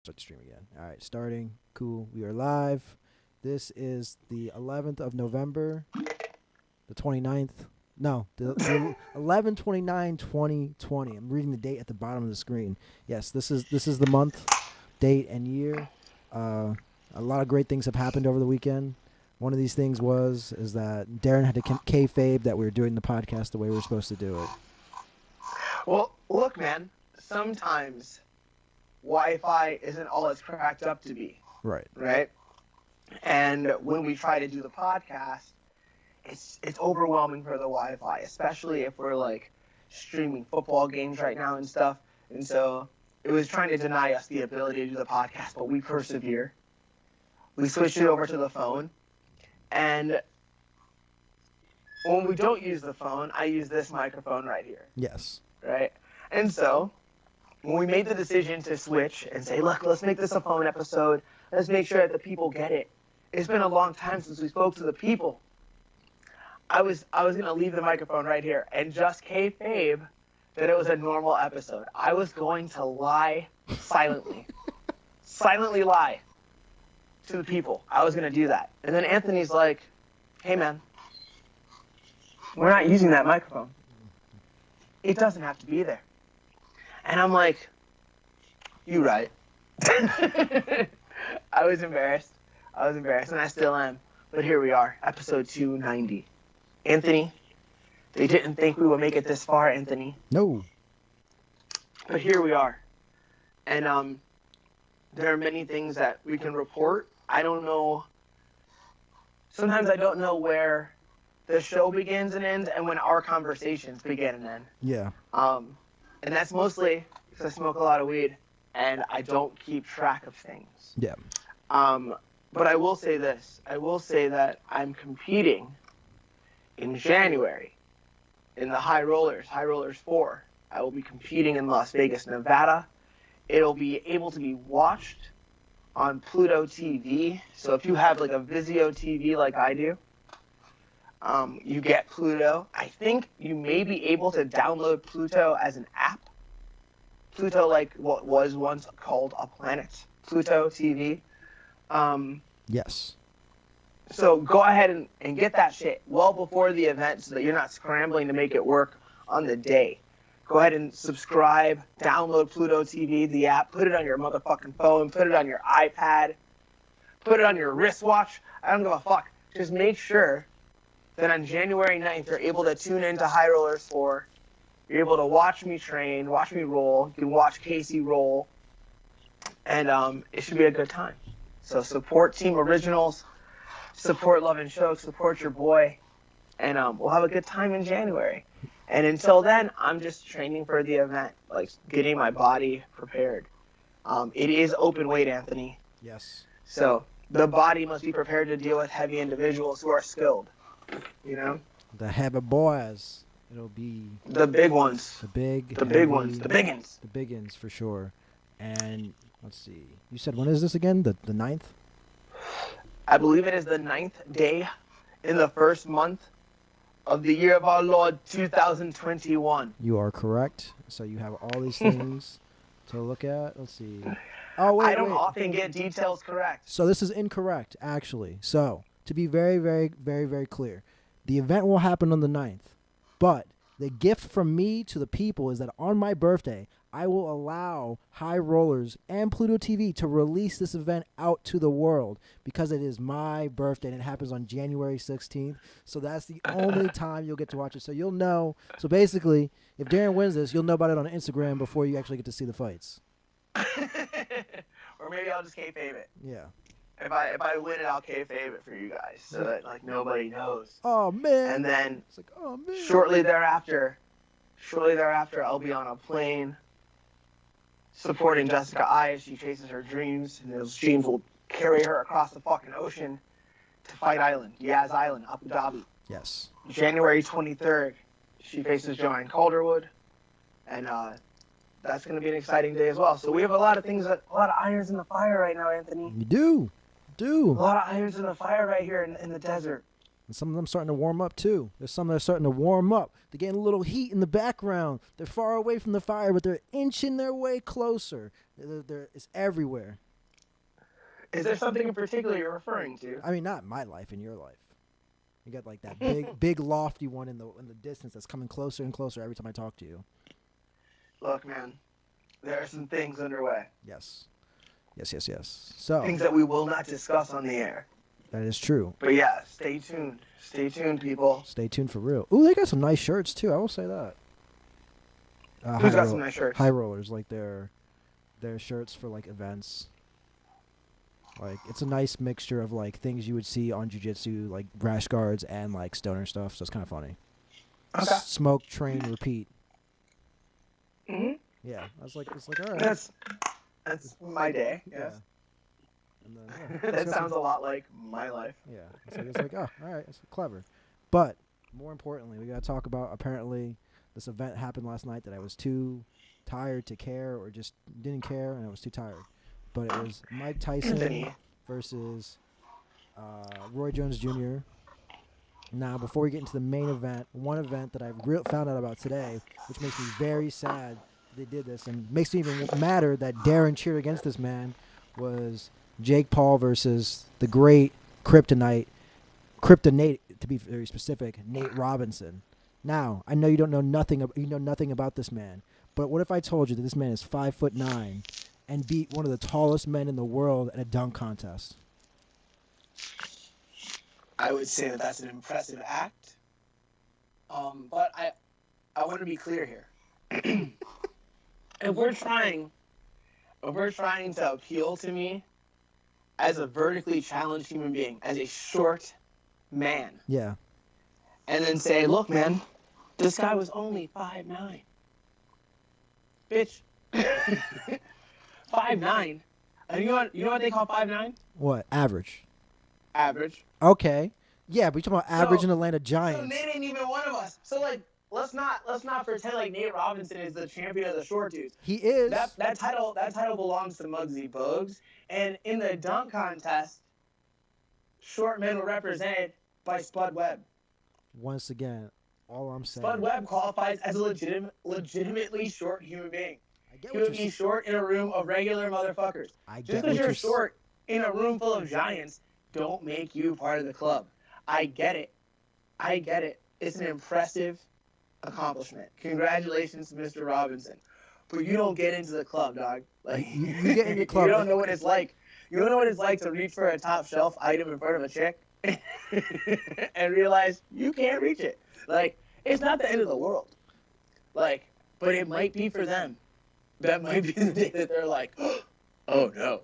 Start the stream again. All right, starting. Cool. We are live. This is the 11th of November, the 29th. No, the 11/29/2020. I'm reading the date at the bottom of the screen. Yes, this is the month, date, and year. Uh, a lot of great things have happened over the weekend. One of these things is that Darren had to kayfabe that we were doing the podcast the way we were supposed to do it. Well, look, man. Sometimes Wi-Fi isn't all it's cracked up to be, Right. right? And when we try to do the podcast, it's overwhelming for the Wi-Fi, especially if we're like streaming football games right now and stuff. And so it was trying to deny us the ability to do the podcast, but we persevere. We switched it over to the phone, and when we don't use the phone, I use this microphone right here, Yes. right? And so when we made the decision to switch and say, look, let's make this a phone episode, let's make sure that the people get it. It's been a long time since we spoke to the people. I was gonna leave the microphone right here and just kayfabe that it was a normal episode. I was going to lie silently, silently lie to the people. I was gonna do that, and then Anthony's like, "Hey, man, we're not using that microphone. It doesn't have to be there." And I'm like, "You right." I was embarrassed, and I still am. But here we are, episode 290. Anthony, they didn't think we would make it this far, Anthony. No. But here we are. And there are many things that we can report. I don't know. Sometimes I don't know where the show begins and ends and when our conversations begin and end. Yeah. And that's mostly because I smoke a lot of weed and I don't keep track of things. Yeah. But I will say this. I will say that I'm competing in January in the High Rollers 4. I will be competing in Las Vegas, Nevada. It'll be able to be watched on Pluto TV. So if you have like a Vizio TV like I do, you get Pluto. I think you may be able to download Pluto as an app. Pluto, like what was once called a planet. Pluto TV. Yes. So go ahead and get that shit well before the event so that you're not scrambling to make it work on the day. Go ahead and subscribe, download Pluto TV, the app, put it on your motherfucking phone, put it on your iPad, put it on your wristwatch. I don't give a fuck. Just make sure that on January 9th you're able to tune into High Rollers 4. You're able to watch me train, watch me roll. You can watch Casey roll. And it should be a good time. So support Team Originals. Support Love and Choke, support your boy, and we'll have a good time in January. And until then, I'm just training for the event, like getting my body prepared. It is open weight, Anthony. Yes. So the body must be prepared to deal with heavy individuals who are skilled, you know? The heavy boys. It'll be The big ones. the big ones. The big ones. The big ones for sure. And let's see. You said when is this again? The 9th? I believe it is the 9th day in the first month of the year of our Lord 2021. You are correct. So you have all these things to look at. Let's see. Oh wait, I don't wait. often get details correct. So this is incorrect, actually. So to be very, very, very, very clear, the event will happen on the 9th. But the gift from me to the people is that on my birthday, I will allow High Rollers and Pluto TV to release this event out to the world because it is my birthday and it happens on January 16th. So that's the only time you'll get to watch it. So you'll know. So basically, if Darren wins this, you'll know about it on Instagram before you actually get to see the fights. Or maybe I'll just kayfabe it. Yeah. If I win it, I'll kayfabe it for you guys so that like nobody knows. Oh, man. And then It's like, oh, man. shortly thereafter, I'll be on a plane supporting Jessica Ai as she chases her dreams, and those dreams will carry her across the fucking ocean to Fight Island, Yaz Island, Abu Dhabi. Yes. January 23rd, she faces Joanne Calderwood, and that's going to be an exciting day as well. So we have a lot of things, a lot of irons in the fire right now, Anthony. You do. A lot of irons in the fire right here in the desert. And some of them starting to warm up too. There's some that are starting to warm up. They're getting a little heat in the background. They're far away from the fire, but they're inching their way closer. It's everywhere. Is there something in particular you're referring to? I mean, not in my life, in your life. You got like that big lofty one in the distance that's coming closer and closer every time I talk to you. Look, man, there are some things underway. Yes. So things that we will not discuss on the air. that is true. But yeah, stay tuned. Stay tuned, people. Stay tuned for real. Ooh, they got some nice shirts too. I will say that. Who's got some nice shirts? High rollers, like their shirts for like events. Like it's a nice mixture of like things you would see on jiu-jitsu, like rash guards and like stoner stuff. So it's kind of funny. Okay. Smoke, train, repeat. Mhm. Yeah, it's like all right. That's my day. Yes. Yeah. And then, yeah, That sounds a lot like my life. Yeah, it's like oh, all right, it's clever. But more importantly, we gotta talk about apparently this event happened last night that I was too tired to care or just didn't care and I was too tired. But it was Mike Tyson Anthony. versus Roy Jones Jr. Now, before we get into the main event, one event that I found out about today, which makes me very sad they did this, and makes me even madder that Darren cheered against this man, was Jake Paul versus the great kryptonite to be very specific, Nate Robinson. Now, I know you know nothing about this man, but what if I told you that this man is 5'9" and beat one of the tallest men in the world in a dunk contest? I would say that that's an impressive act. But I want to be clear here. If we're trying to appeal to me as a vertically challenged human being, as a short man, Yeah. and then say, look, man, this guy was only 5'9". Bitch. 5'9". And you know what they call 5'9"? What? Average. Average. Okay. Yeah, but you're talking about average in Atlanta So Giants. Nate ain't even one of us. So like, let's not pretend like Nate Robinson is the champion of the short dudes. He is. That title belongs to Muggsy Bogues. And in the dunk contest, short men were represented by Spud Webb. Once again, all I'm saying. Spud Webb qualifies as a legitimately short human being. I get He what would you're be short in a room of regular motherfuckers. I Just get because what you're you're short in a room full of giants, don't make you part of the club. I get it. It's an impressive accomplishment. Congratulations to Mr. Robinson. But you don't get into the club, dog. Like You get in the club. You don't know what it's like. You don't know what it's like to reach for a top shelf item in front of a chick and realize you can't reach it. Like, it's not the end of the world. Like, but it might be for them. That might be the day that they're like, oh no.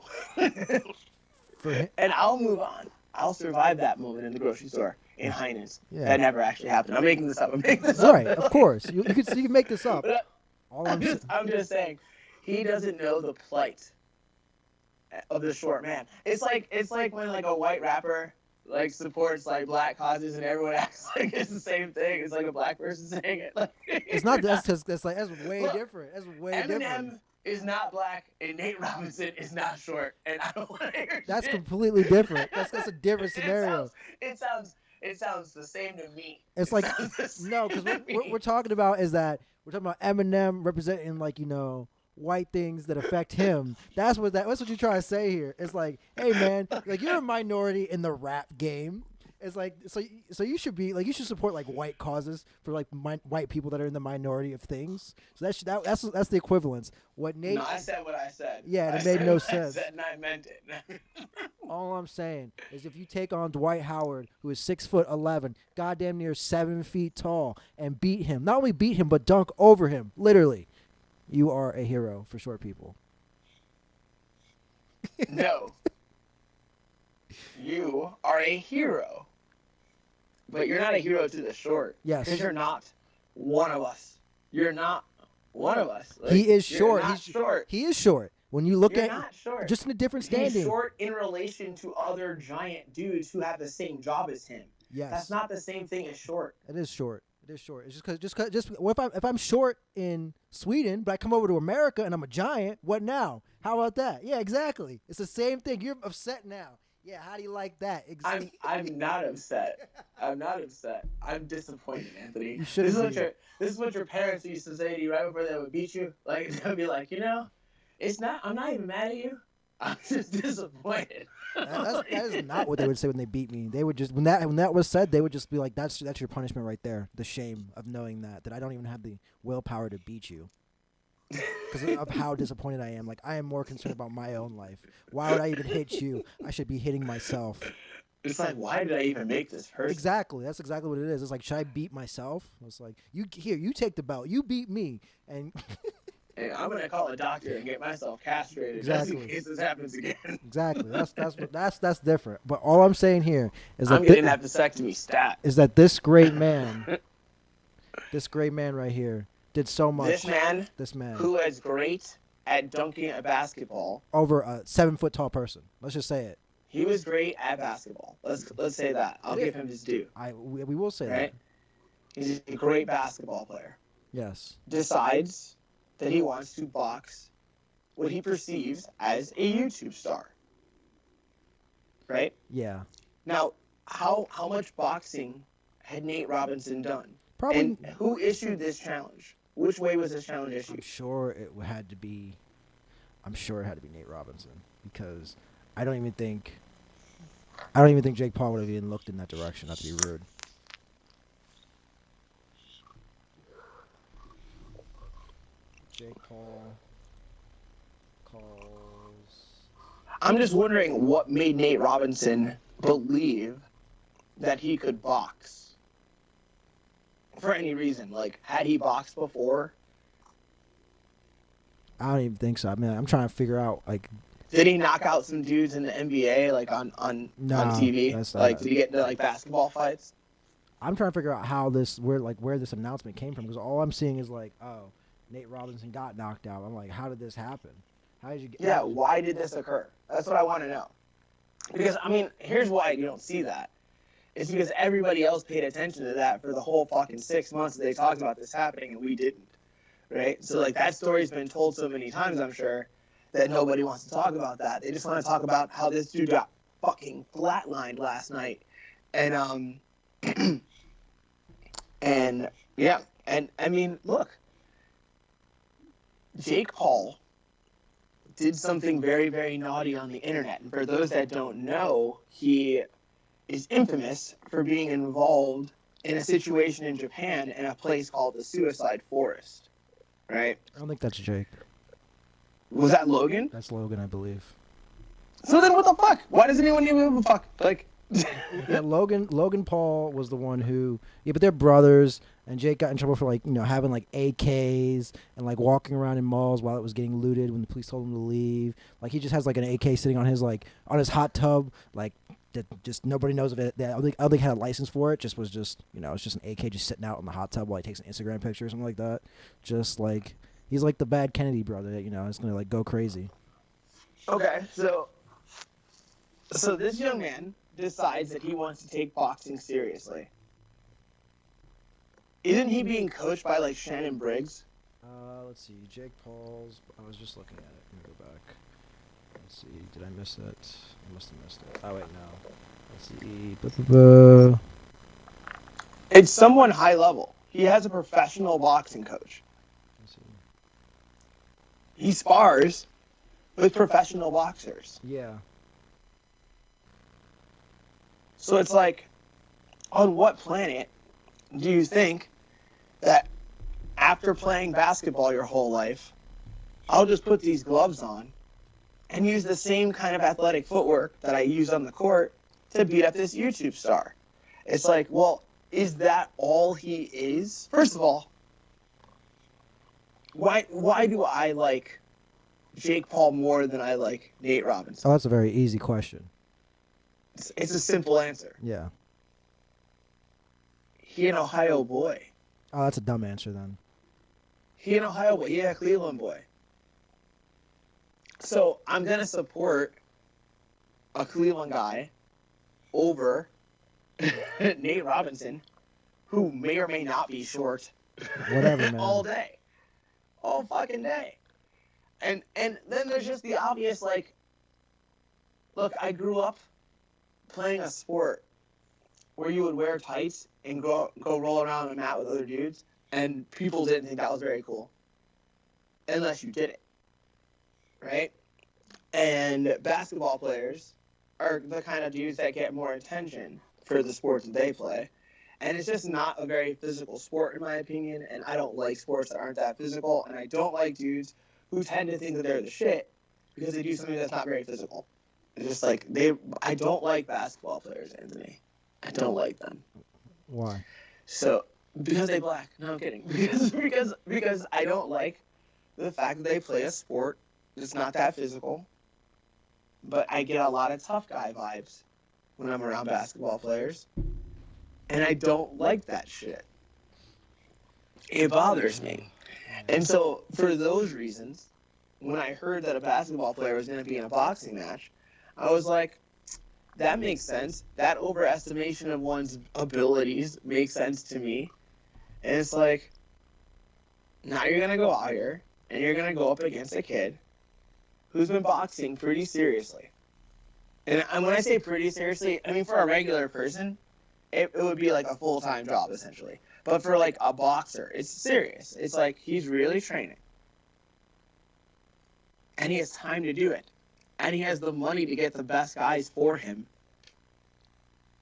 And I'll move on. I'll survive that moment in the grocery store in Heinz. Yeah. That never actually happened. I'm making this up. Right, of course. You can make this up. But All I'm just saying, he doesn't know the plight of the short man. It's like when like a white rapper like supports like black causes and everyone acts like it's the same thing. It's like a black person saying it. Like, It's not that's way Look, different. That's way Eminem different. is not black and Nate Robinson is not short, and I don't want to hear That's shit. completely different. That's a different scenario. It sounds the same to me. It's It like sounds the same no, because to what me. we're talking about is that we're talking about Eminem representing like white things that affect him. That's what you're trying to say here. It's like, hey man, like you're a minority in the rap game. It's like so you should be like you should support like white causes for like white people that are in the minority of things. So that's the equivalence. What Nate? No, I said what I said. Yeah, I it made said no what sense. I said, and I meant it. All I'm saying is if you take on Dwight Howard, who is 6'11", goddamn near 7 feet tall, and beat him, not only beat him but dunk over him, literally, you are a hero for short people. No. You are a hero. But you're not a hero to the short. Yes. Because you're not one of us. You're not one of us. Like, He is short. You're not short. He is short. When you look You're at not short. just in a different He's standing. short in relation to other giant dudes who have the same job as him. Yes. That's not the same thing as short. It is short. It is short. It's just what if I'm short in Sweden, but I come over to America and I'm a giant? What now? How about that? Yeah, exactly. It's the same thing. You're upset now. Yeah, how do you like that? I'm not upset. I'm not upset. I'm disappointed, Anthony. You shouldn't be. This is what your parents used to say to you right before they would beat you. Like they'd be like, it's not. I'm not even mad at you. I'm just disappointed. That is not what they would say when they beat me. They would just when that was said, they would just be like, "That's your punishment right there. The shame of knowing that I don't even have the willpower to beat you because of how disappointed I am. Like I am more concerned about my own life. Why would I even hit you? I should be hitting myself." It's like, why did I even make this person? Exactly. That's exactly what it is. It's like, should I beat myself? It's like, you take the belt. You beat me, and And I'm gonna call a doctor and get myself castrated Exactly. just in case this happens again. exactly. That's different. But all I'm saying here is I'm that getting that vasectomy stat. is that this great man, right here, did so much. This man who is great at dunking a basketball over a 7 foot tall person. Let's just say it. He was great at basketball. Let's say that. I'll give him his due. We will say right? that. He's a great basketball player. Yes. Decides that he wants to box what he perceives as a YouTube star. Right? Yeah. Now, how much boxing had Nate Robinson done? Probably. And who issued this challenge? Which way was this challenge issued? I'm sure it had to be Nate Robinson because I don't even think Jake Paul would have even looked in that direction, not to be rude. Jake Paul calls. I'm just wondering what made Nate Robinson believe that he could box. For any reason. Like, had he boxed before? I don't even think so. I mean, I'm trying to figure out, like... Did he knock out some dudes in the NBA, like, on TV? Like, did he get into, like, basketball fights? I'm trying to figure out where this announcement came from, because all I'm seeing is, like, oh, Nate Robinson got knocked out. I'm like, how did this happen? How did you get... Yeah, why did this occur? That's what I want to know. Because, I mean, here's why you don't see that. It's because everybody else paid attention to that for the whole fucking 6 months that they talked about this happening, and we didn't. Right? So, like, that story's been told so many times, I'm sure, that nobody wants to talk about that. They just want to talk about how this dude got fucking flatlined last night. And, and, yeah. And, I mean, look. Jake Paul did something very, very naughty on the internet. And for those that don't know, he is infamous for being involved in a situation in Japan in a place called the Suicide Forest. Right? I don't think that's Jake. Was that Logan? That's Logan, I believe. So then what the fuck? Why does anyone even give a fuck? Like... Yeah, Logan Paul was the one who... Yeah, but they're brothers, and Jake got in trouble for, like, you know, having, like, AKs and, like, walking around in malls while it was getting looted when the police told him to leave. Like, he just has, like, an AK sitting on his hot tub, like... that just nobody knows of it. I don't think he had a license for it. It's just an AK just sitting out in the hot tub while he takes an Instagram picture or something like that. Just like he's like the bad Kennedy brother, you know, it's gonna like go crazy. Okay, so this young man decides that he wants to take boxing seriously. Isn't he being coached by like Shannon Briggs? Let's see, Jake Paul's. I was just looking at it. Let me go back. Let's see. Did I miss it? I must have missed it. Oh, wait, no. Let's see. It's someone high level. He has a professional boxing coach. Let's see. He spars with professional boxers. Yeah. So it's like, on what planet do you think that after playing basketball your whole life, I'll just put these gloves on and use the same kind of athletic footwork that I use on the court to beat up this YouTube star? It's like, well, is that all he is? First of all, why do I like Jake Paul more than I like Nate Robinson? Oh, that's a very easy question. It's a simple answer. Yeah. He an Ohio boy. Oh, that's a dumb answer then. He an Ohio boy. Yeah, Cleveland boy. So I'm going to support a Cleveland guy over Nate Robinson, who may or may not be short. Whatever, man. All day. All fucking day. And then there's just the obvious, like, look, I grew up playing a sport where you would wear tights and go roll around on a mat with other dudes, and people didn't think that was very cool, unless you did it, right? And basketball players are the kind of dudes that get more attention for the sports that they play. And it's just not a very physical sport, in my opinion. And I don't like sports that aren't that physical. And I don't like dudes who tend to think that they're the shit because they do something that's not very physical. It's just like I don't like basketball players, Anthony. I don't like them. Why? So because they black. No, I'm kidding. Because I don't like the fact that they play a sport that's not that physical. But I get a lot of tough guy vibes when I'm around basketball players. And I don't like that shit. It bothers me. And so, for those reasons, when I heard that a basketball player was going to be in a boxing match, I was like, that makes sense. That overestimation of one's abilities makes sense to me. And it's like, now you're going to go out here, and you're going to go up against a kid who's been boxing pretty seriously. And when I say pretty seriously, I mean for a regular person, it would be like a full-time job, essentially. But for like a boxer, it's serious. It's like he's really training. And he has time to do it. And he has the money to get the best guys for him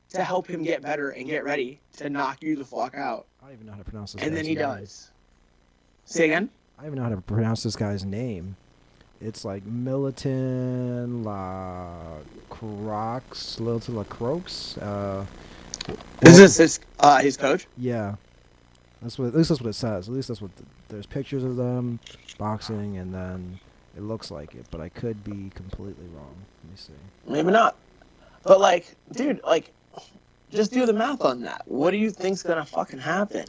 to help him get better and get ready to knock you the fuck out. I don't even know how to pronounce this. And then he name. does. Say again? I don't even know how to pronounce this guy's name. It's like Militon Lacroix. Is this his coach? Yeah. At least that's what it says. At least that's what there's pictures of them boxing, and then it looks like it. But I could be completely wrong. Let me see. Maybe not. But like, dude, like, just do the math on that. What do you think's gonna fucking happen?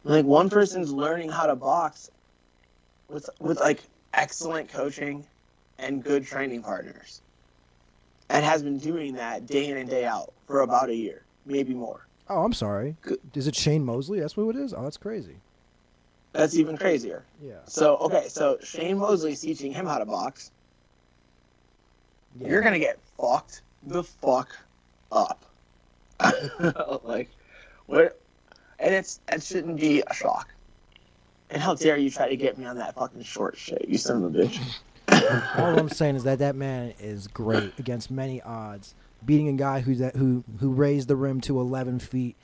Like, one person's learning how to box with like excellent coaching and good training partners, and has been doing that day in and day out for about a year, maybe more. Oh, I'm sorry. Is it Shane Mosley? That's what it is? Oh, that's crazy. That's even crazier. Yeah. So Shane Mosley's teaching him how to box. Yeah. You're gonna get fucked the fuck up. Like, what? And it shouldn't be a shock. And how dare you try to get me on that fucking short shit, you son of a bitch. All I'm saying is that man is great against many odds, beating a guy who raised the rim to 11 feet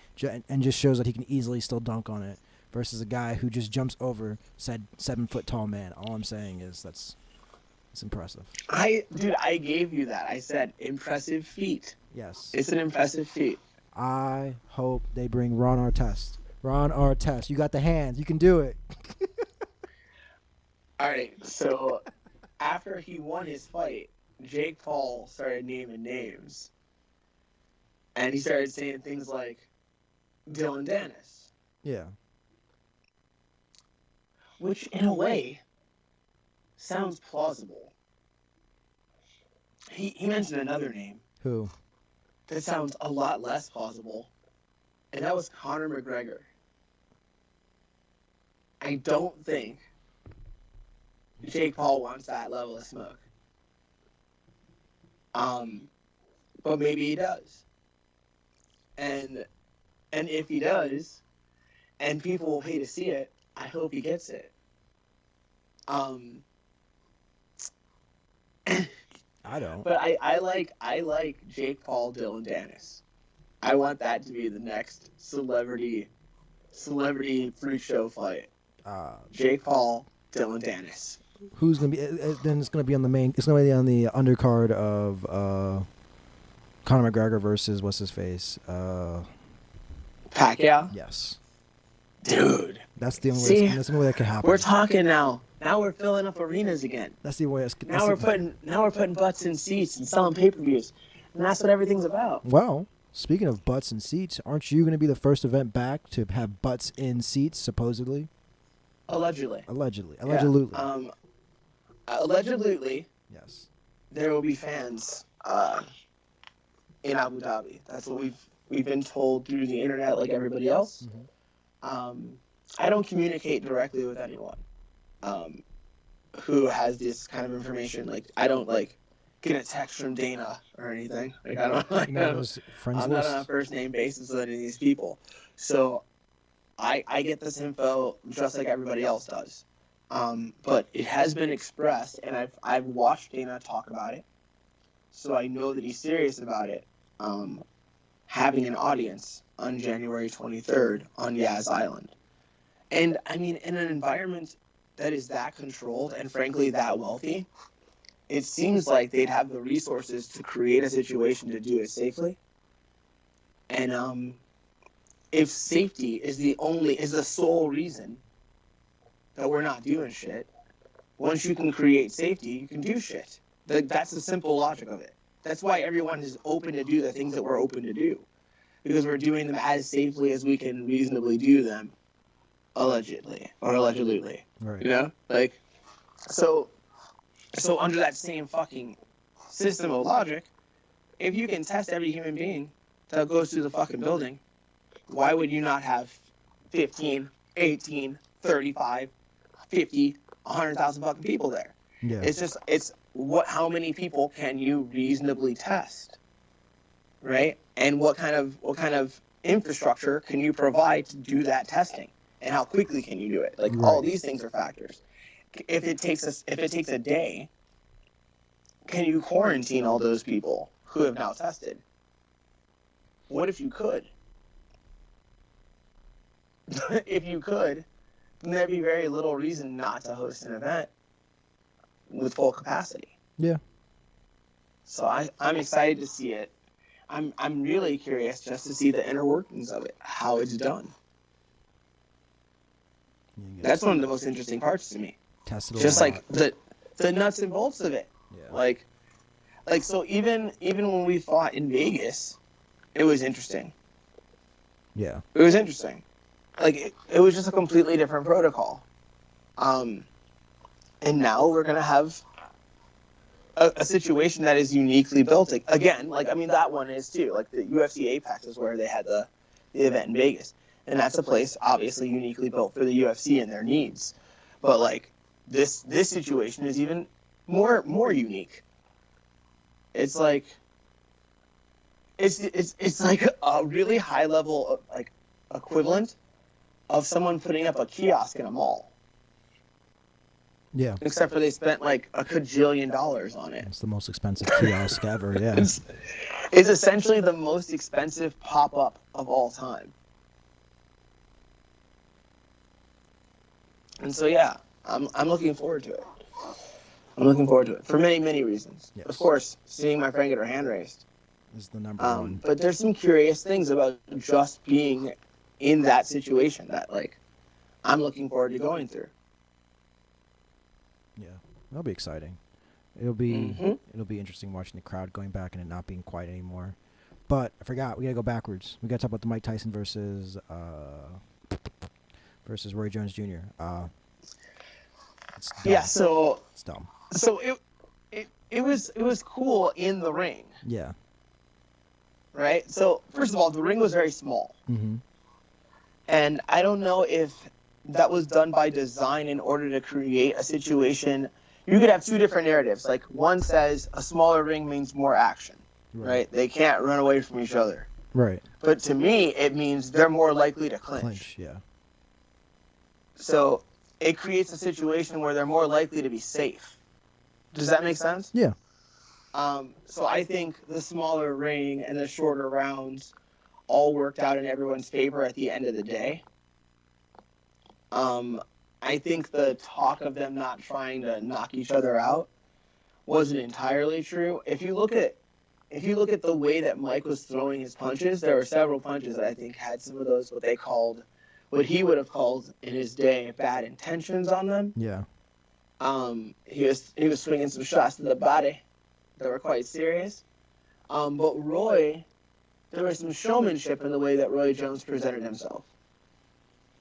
and just shows that he can easily still dunk on it, versus a guy who just jumps over said 7 foot tall man. All I'm saying is it's impressive. I gave you that. I said impressive feat. Yes. It's an impressive feat. I hope they bring Ron Artest. Ron Artest, you got the hands. You can do it. All right, so after he won his fight, Jake Paul started naming names. And he started saying things like Dylan Dennis. Yeah. Which, in a way, sounds plausible. He mentioned another name Who? that sounds a lot less plausible, and that was Conor McGregor. I don't think Jake Paul wants that level of smoke. But maybe he does. And if he does, and people will pay to see it, I hope he gets it. I don't. But I like Jake Paul, Dylan Dennis. I want that to be the next celebrity freak show fight. Jake Paul, Dylan Dennis. Who's gonna be? Then it's gonna be on the main. It's gonna be on the undercard of Conor McGregor versus what's his face? Pacquiao. Yes. Dude. That's the only. See, That's the only way that can happen. We're talking now. Now we're filling up arenas again. That's the way. Now we're putting butts in seats and selling pay-per-views, and that's what everything's about. Well, speaking of butts and seats, aren't you going to be the first event back to have butts in seats? Supposedly. Allegedly. Yeah. Allegedly. Yes. There will be fans in Abu Dhabi. That's what we've been told through the internet, like everybody else. Mm-hmm. I don't communicate directly with anyone who has this kind of information. Like, I don't get a text from Dana or anything. Like I don't. You know those friends I'm not lists? on a first name basis with any of these people, so I get this info just like everybody else does. But it has been expressed, and I've watched Dana talk about it, so I know that he's serious about it. Having an audience on January 23rd on Yaz Island, and I mean, in an environment that is that controlled and frankly that wealthy, it seems like they'd have the resources to create a situation to do it safely. And if safety is the sole reason that we're not doing shit, once you can create safety, you can do shit. That's the simple logic of it. That's why everyone is open to do the things that we're open to do, because we're doing them as safely as we can reasonably do them, allegedly. Right. You know, like so under that same fucking system of logic, if you can test every human being that goes through the fucking building, why would you not have 15, 18, 35, 50, 100,000 fucking people there? Yeah. It's how many people can you reasonably test, right? And what kind of infrastructure can you provide to do that testing, and how quickly can you do it? Like all these things are factors. If it takes a day, can you quarantine all those people who have now tested? What if you could? If you could, then there'd be very little reason not to host an event with full capacity. Yeah. So I'm excited to see it. I'm really curious just to see the inner workings of it, how it's done. That's one of the most interesting parts to me. Just like the nuts and bolts of it. Yeah. Like so even when we fought in Vegas, it was interesting. Yeah. It was interesting. Like it was just a completely different protocol. And now we're gonna have a situation that is uniquely built. Again, like I mean that one is too. Like the UFC Apex is where they had the event in Vegas, and that's a place obviously uniquely built for the UFC and their needs. But like this situation is even more unique. It's like it's like a really high level of, like equivalent of someone putting up a kiosk in a mall. Yeah. Except for they spent like $1 kajillion on it. It's the most expensive kiosk ever. Yeah. It's essentially the most expensive pop-up of all time. And so yeah, I'm looking forward to it. I'm looking forward to it for many, many reasons. Yes. Of course, seeing my friend get her hand raised is the number one. But there's some curious things about just being in that situation that like I'm looking forward to going through. Yeah, that'll be exciting. It'll be interesting watching the crowd going back and it not being quiet anymore. But I forgot, we gotta go backwards. We gotta talk about the Mike Tyson versus Roy Jones Jr. It's dumb. Yeah, so it's dumb. So it was cool in the ring. Yeah. Right? So first of all, the ring was very small. Mm-hmm. And I don't know if that was done by design in order to create a situation. You could have two different narratives. Like one says a smaller ring means more action, right? They can't run away from each other. Right. But to me, it means they're more likely to clinch. Yeah. So it creates a situation where they're more likely to be safe. Does that make sense? Yeah. So I think the smaller ring and the shorter rounds all worked out in everyone's favor at the end of the day. I think the talk of them not trying to knock each other out wasn't entirely true. If you look at the way that Mike was throwing his punches, there were several punches that I think had some of those what he would have called in his day bad intentions on them. Yeah. He was swinging some shots to the body that were quite serious. But Roy, there was some showmanship in the way that Roy Jones presented himself.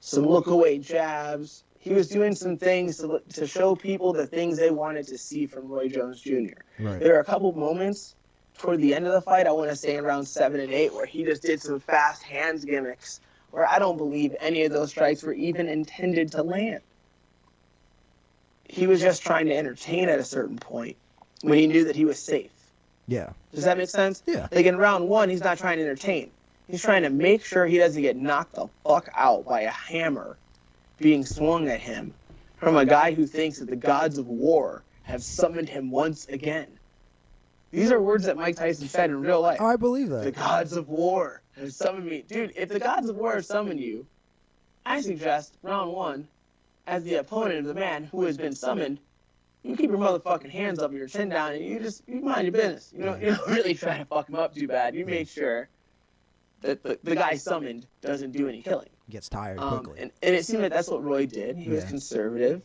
Some look-away jabs. He was doing some things to show people the things they wanted to see from Roy Jones Jr. Right. There are a couple moments toward the end of the fight, I want to say in rounds 7 and 8, where he just did some fast hands gimmicks, where I don't believe any of those strikes were even intended to land. He was just trying to entertain at a certain point. when he knew that he was safe. Yeah. Does that make sense? Yeah. Like in round one, he's not trying to entertain. He's trying to make sure he doesn't get knocked the fuck out by a hammer being swung at him from a guy who thinks that the gods of war have summoned him once again. These are words that Mike Tyson said in real life. Oh, I believe The that. gods of war have summoned me. Dude, if the gods of war have summoned you, I suggest round one, as the opponent of the man who has been summoned, you keep your motherfucking hands up and your chin down and you mind your business. You don't really try to fuck him up too bad. You make sure that the guy summoned doesn't do any killing. Gets tired quickly. And it seemed like that's what Roy did. He was conservative.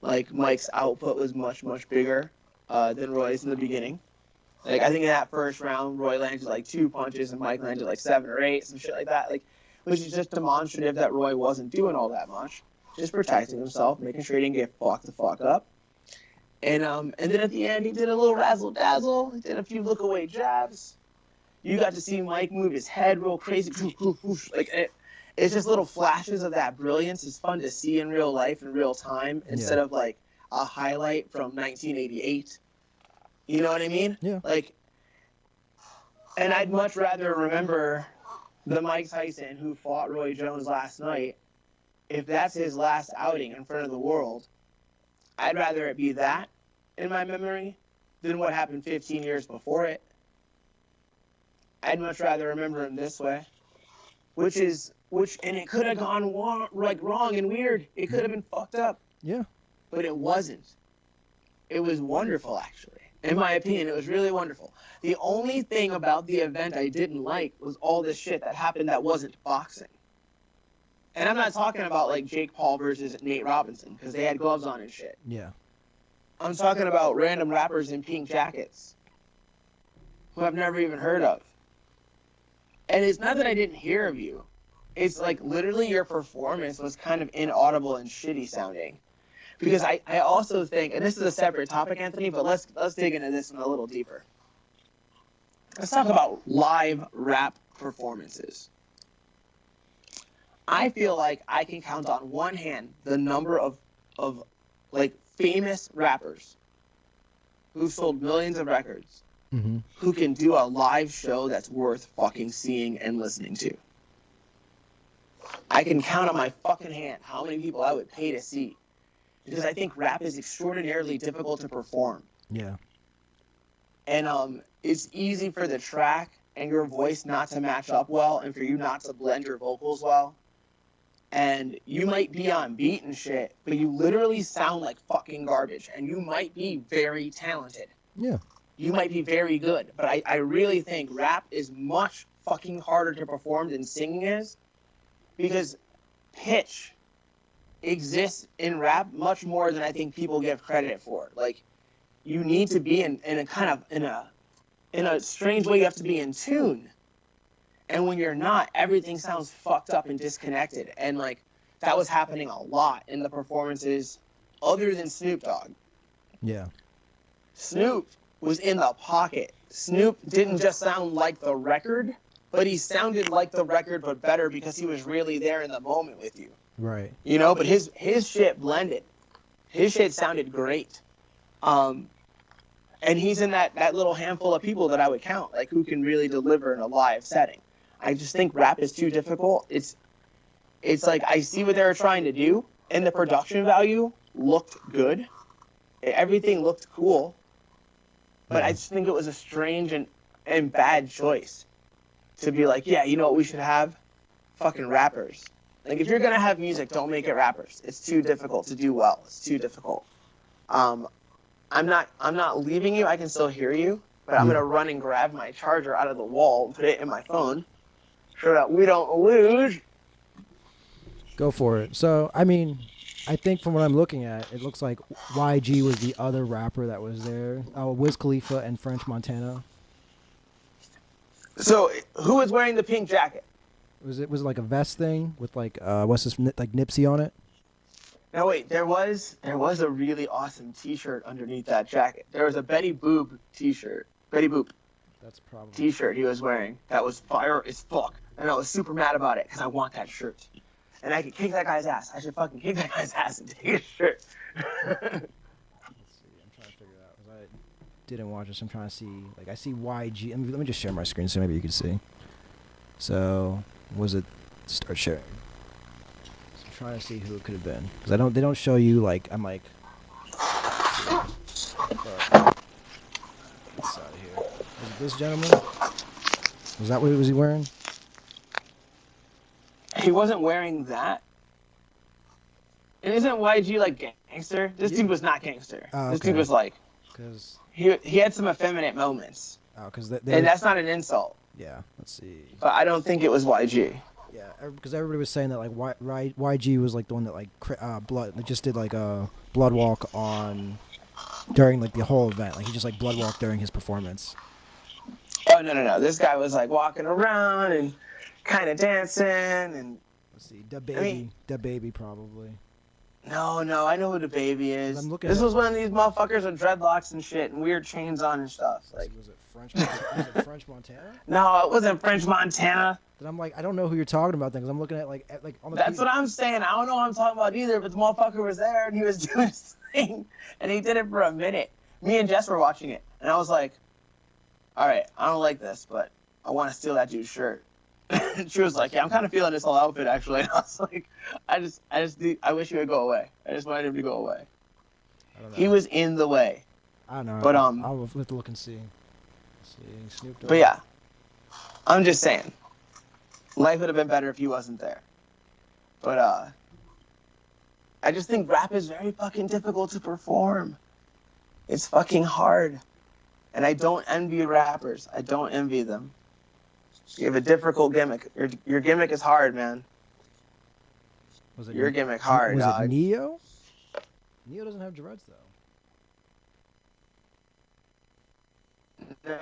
Like, Mike's output was much, much bigger than Roy's in the beginning. Like, I think in that first round, Roy landed like 2 punches and Mike landed like 7 or 8, some shit like that. Like, which is just demonstrative that Roy wasn't doing all that much. Just protecting himself, making sure he didn't get fucked the fuck up. And then at the end, he did a little razzle-dazzle. He did a few look-away jabs. You got to see Mike move his head real crazy. Like, it's just little flashes of that brilliance. It's fun to see in real life, in real time, instead of, like, a highlight from 1988. You know what I mean? Yeah. Like, and I'd much rather remember the Mike Tyson who fought Roy Jones last night, if that's his last outing in front of the world. I'd rather it be that in my memory than what happened 15 years before it. I'd much rather remember him this way, and it could have gone wrong and weird. It could have been fucked up. Yeah. But it wasn't. It was wonderful, actually. In my opinion, it was really wonderful. The only thing about the event I didn't like was all this shit that happened that wasn't boxing. And I'm not talking about, like, Jake Paul versus Nate Robinson, because they had gloves on and shit. Yeah. I'm talking about random rappers in pink jackets who I've never even heard of. And it's not that I didn't hear of you. It's like literally your performance was kind of inaudible and shitty sounding. Because I also think, and this is a separate topic, Anthony, but let's dig into this one a little deeper. Let's talk about live rap performances. I feel like I can count on one hand the number of like famous rappers who've sold millions of records who can do a live show that's worth fucking seeing and listening to. I can count on my fucking hand how many people I would pay to see, because I think rap is extraordinarily difficult to perform. Yeah. And it's easy for the track and your voice not to match up well, and for you not to blend your vocals well. And you might be on beat and shit, but you literally sound like fucking garbage. And you might be very talented. Yeah. You might be very good. But I really think rap is much fucking harder to perform than singing is, because pitch exists in rap much more than I think people give credit for. Like, you need to be in a strange way, you have to be in tune. And when you're not, everything sounds fucked up and disconnected. And, like, that was happening a lot in the performances other than Snoop Dogg. Yeah. Snoop was in the pocket. Snoop didn't just sound like the record, but he sounded like the record, but better, because he was really there in the moment with you. Right. You know, but his shit blended. His shit sounded great. And he's in that little handful of people that I would count, like, who can really deliver in a live setting. I just think rap is too difficult. It's like, I see what they were trying to do, and the production value looked good. Everything looked cool. But I just think it was a strange and bad choice to be like, yeah, you know what we should have? Fucking rappers. Like, if you're going to have music, don't make it rappers. It's too difficult to do well. It's too difficult. I'm not leaving you. I can still hear you. But I'm going to run and grab my charger out of the wall and put it in my phone so that we don't lose. Go for it. So, I mean, I think from what I'm looking at, it looks like YG was the other rapper that was there. Wiz Khalifa and French Montana. So, who was wearing the pink jacket? Was it like a vest thing with like what's this, like Nipsey on it? No, wait. There was a really awesome T-shirt underneath that jacket. There was a Betty Boop T-shirt. Betty Boop. That's probably T-shirt he was wearing. That was fire as fuck. And I was super mad about it because I want that shirt. And I could kick that guy's ass. I should fucking kick that guy's ass and take his shirt. Let's see. I'm trying to figure it out. didn't watch this, I'm trying to see. Like, I see YG. Let me just share my screen so maybe you can see. So, was it start sharing? So I'm trying to see who it could have been because they don't show you like I'm like. Get this out of here. Was it this gentleman? Was that what was he wearing? He wasn't wearing that. And isn't YG like gangster? This dude was not gangster. Oh, This okay. dude was like, Cause he had some effeminate moments. because And that's not an insult. yeah. Let's see. But I don't think it was YG. Yeah, because everybody was saying that like YG was like the one that like just did like a blood walk on during like the whole event. Like he just like blood walked during his performance. Oh no! This guy was like walking around and kind of dancing and. Let's see, Da Baby probably. No, I know who the baby is. This was one of these motherfuckers with dreadlocks and shit and weird chains on and stuff. Like, was it French? Was it French Montana? No, it wasn't French Montana. Then I'm like, I don't know who you're talking about then, because I'm looking at like on the. That's what I'm saying. I don't know what I'm talking about either. But the motherfucker was there and he was doing his thing, and he did it for a minute. Me and Jess were watching it, and I was like, "All right, I don't like this, but I want to steal that dude's shirt." And she was like, "Yeah, I'm kind of feeling this whole outfit actually." And I was like, I wish he would go away. I just wanted him to go away. I don't know. He was in the way. I don't know. But I'll have to look and see. Snoop Dogg. But yeah, I'm just saying, life would have been better if he wasn't there. But I just think rap is very fucking difficult to perform. It's fucking hard. And I don't envy rappers. I don't envy them. You have a difficult gimmick. Your gimmick is hard, man. Was it Your gimmick hard, was dog. it Neo? Neo doesn't have dreads though.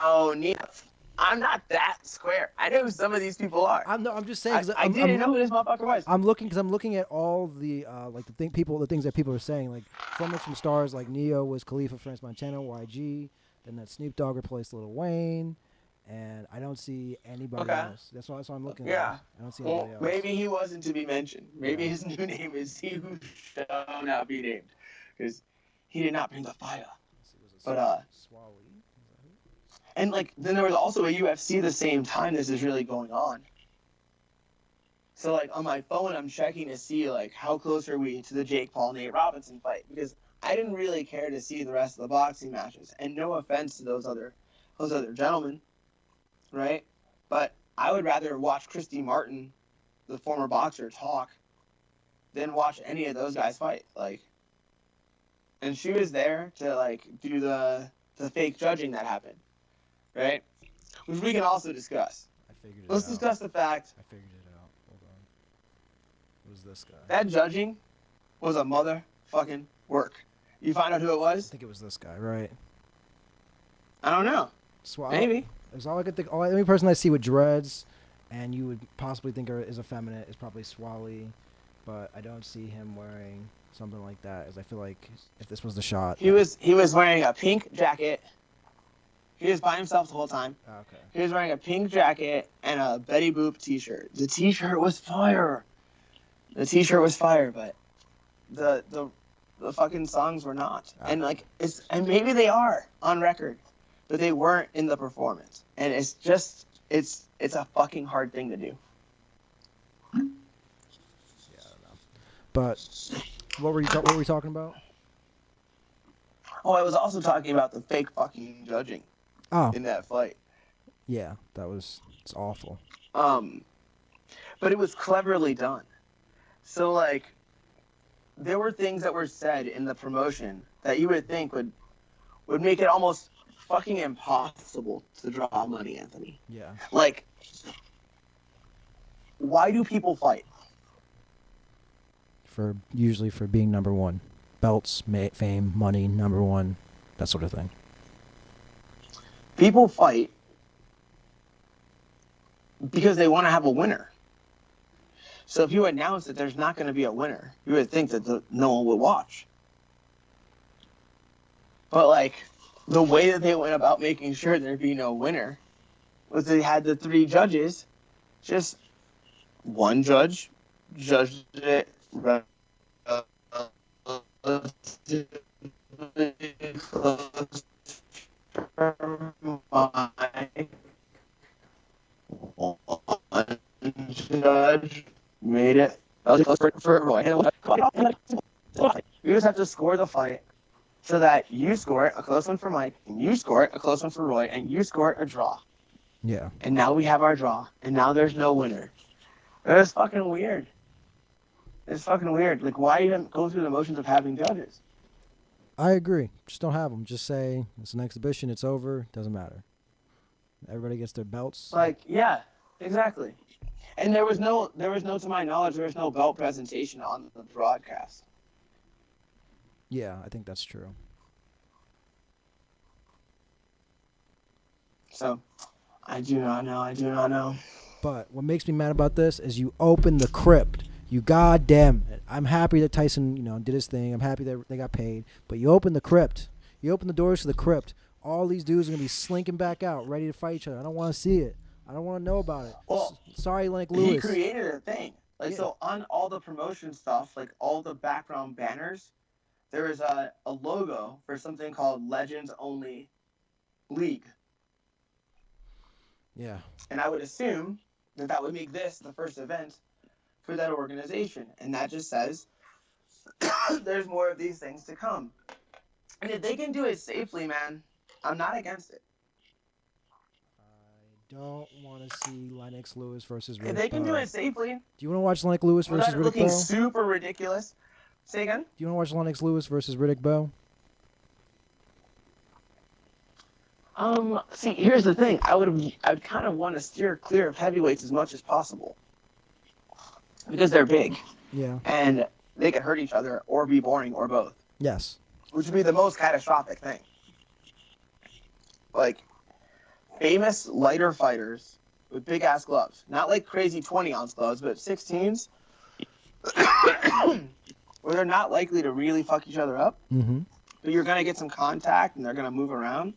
No, Neo. I'm not that square. I know who some of these people are. I'm just saying. I didn't know who this motherfucker was. I'm looking at all the like the things that people are saying, like from stars like Neo was Khalifa, French Montana, YG, then that Snoop Dogg replaced Lil Wayne, and I don't see anybody else. That's why I'm looking. Yeah. At I don't see anybody else. Maybe he wasn't to be mentioned. Maybe his new name is He Who Shall Not Be Named, because he did not bring the fire. But Swally. and like then there was also a UFC the same time this is really going on. So like on my phone I'm checking to see like how close are we to the Jake Paul Nate Robinson fight, because I didn't really care to see the rest of the boxing matches, and no offense to those other gentlemen, right? But I would rather watch Christy Martin, the former boxer, talk than watch any of those guys fight. Like, and she was there to like do the fake judging that happened, right? Which we can also discuss. Let's discuss the fact. I figured it out. Hold on. It was this guy. That judging was a motherfucking work. You find out who it I was? think it was this guy, right? I don't know. Maybe. It's all I could think. The only person I see with dreads, and you would possibly think is effeminate, is probably Swally, but I don't see him wearing something like that. As I feel like if this was the shot, He was wearing a pink jacket. He was by himself the whole time. Okay. He was wearing a pink jacket and a Betty Boop t-shirt. The t-shirt was fire. But the fucking songs were not. And like and maybe they are on record, but they weren't in the performance. And it's just it's a fucking hard thing to do. Yeah, I don't know. But what were we talking about? Oh, I was also talking about the fake fucking judging in that fight. Yeah, it's awful. But it was cleverly done. So like, there were things that were said in the promotion that you would think would make it almost fucking impossible to draw money, Anthony. Yeah. Like, why do people fight? Usually for being number one, belts, fame, money, number one, that sort of thing. People fight because they want to have a winner. So if you announce that there's not going to be a winner, you would think that no one would watch. But like, the way that they went about making sure there'd be no winner was they had the three judges, just one judge judged it relatively close my one judge made it. That was close for Roy. You just have to score the fight so that you score it, a close one for Mike, and you score it, a close one for Roy, and you score it, a draw. Yeah. And now we have our draw, and now there's no winner. It's fucking weird. It's fucking weird. Like, why even go through the motions of having judges? I agree. Just don't have them. Just say it's an exhibition. It's over. Doesn't matter. Everybody gets their belts. Like, yeah, exactly. And there was no, to my knowledge, there was no belt presentation on the broadcast. Yeah, I think that's true. So, I do not know. But what makes me mad about this is you open the crypt. You goddamn it. I'm happy that Tyson, did his thing. I'm happy that they got paid. But you open the crypt. You open the doors to the crypt. All these dudes are going to be slinking back out, ready to fight each other. I don't want to see it. I don't want to know about it. Well, sorry, Lennox Lewis. He created a thing. Like, so on all the promotion stuff, like all the background banners, there is a logo for something called Legends Only League. Yeah. And I would assume that would make this the first event for that organization. And that just says there's more of these things to come. And if they can do it safely, man, I'm not against it. I don't want to see Lennox Lewis versus Riddick If they can Bowe. do it safely. Do you want to watch Lennox Lewis versus Riddick looking Bowe? super ridiculous. Say again? Do you want to watch Lennox Lewis versus Riddick Bowe? See, here's the thing. I would kind of want to steer clear of heavyweights as much as possible. Because they're big. Yeah. And they could hurt each other or be boring or both. Yes. Which would be the most catastrophic thing. Like, famous lighter fighters with big-ass gloves. Not like crazy 20-ounce gloves, but 16s. Where they're not likely to really fuck each other up. Mm-hmm. But you're going to get some contact and they're going to move around.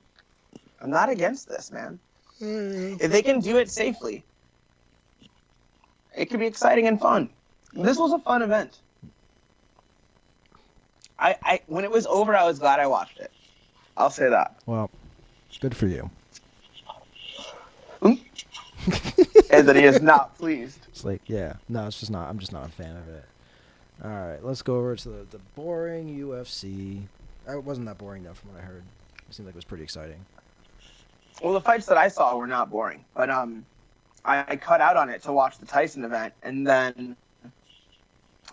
I'm not against this, man. If they can do it safely, it could be exciting and fun. This was a fun event. I when it was over, I was glad I watched it. I'll say that. Well, good for you. Anthony is not pleased. It's like, yeah. No, it's just not. I'm just not a fan of it. All right, let's go over to the boring UFC. It wasn't that boring, though, from what I heard. It seemed like it was pretty exciting. Well, the fights that I saw were not boring, but I cut out on it to watch the Tyson event, and then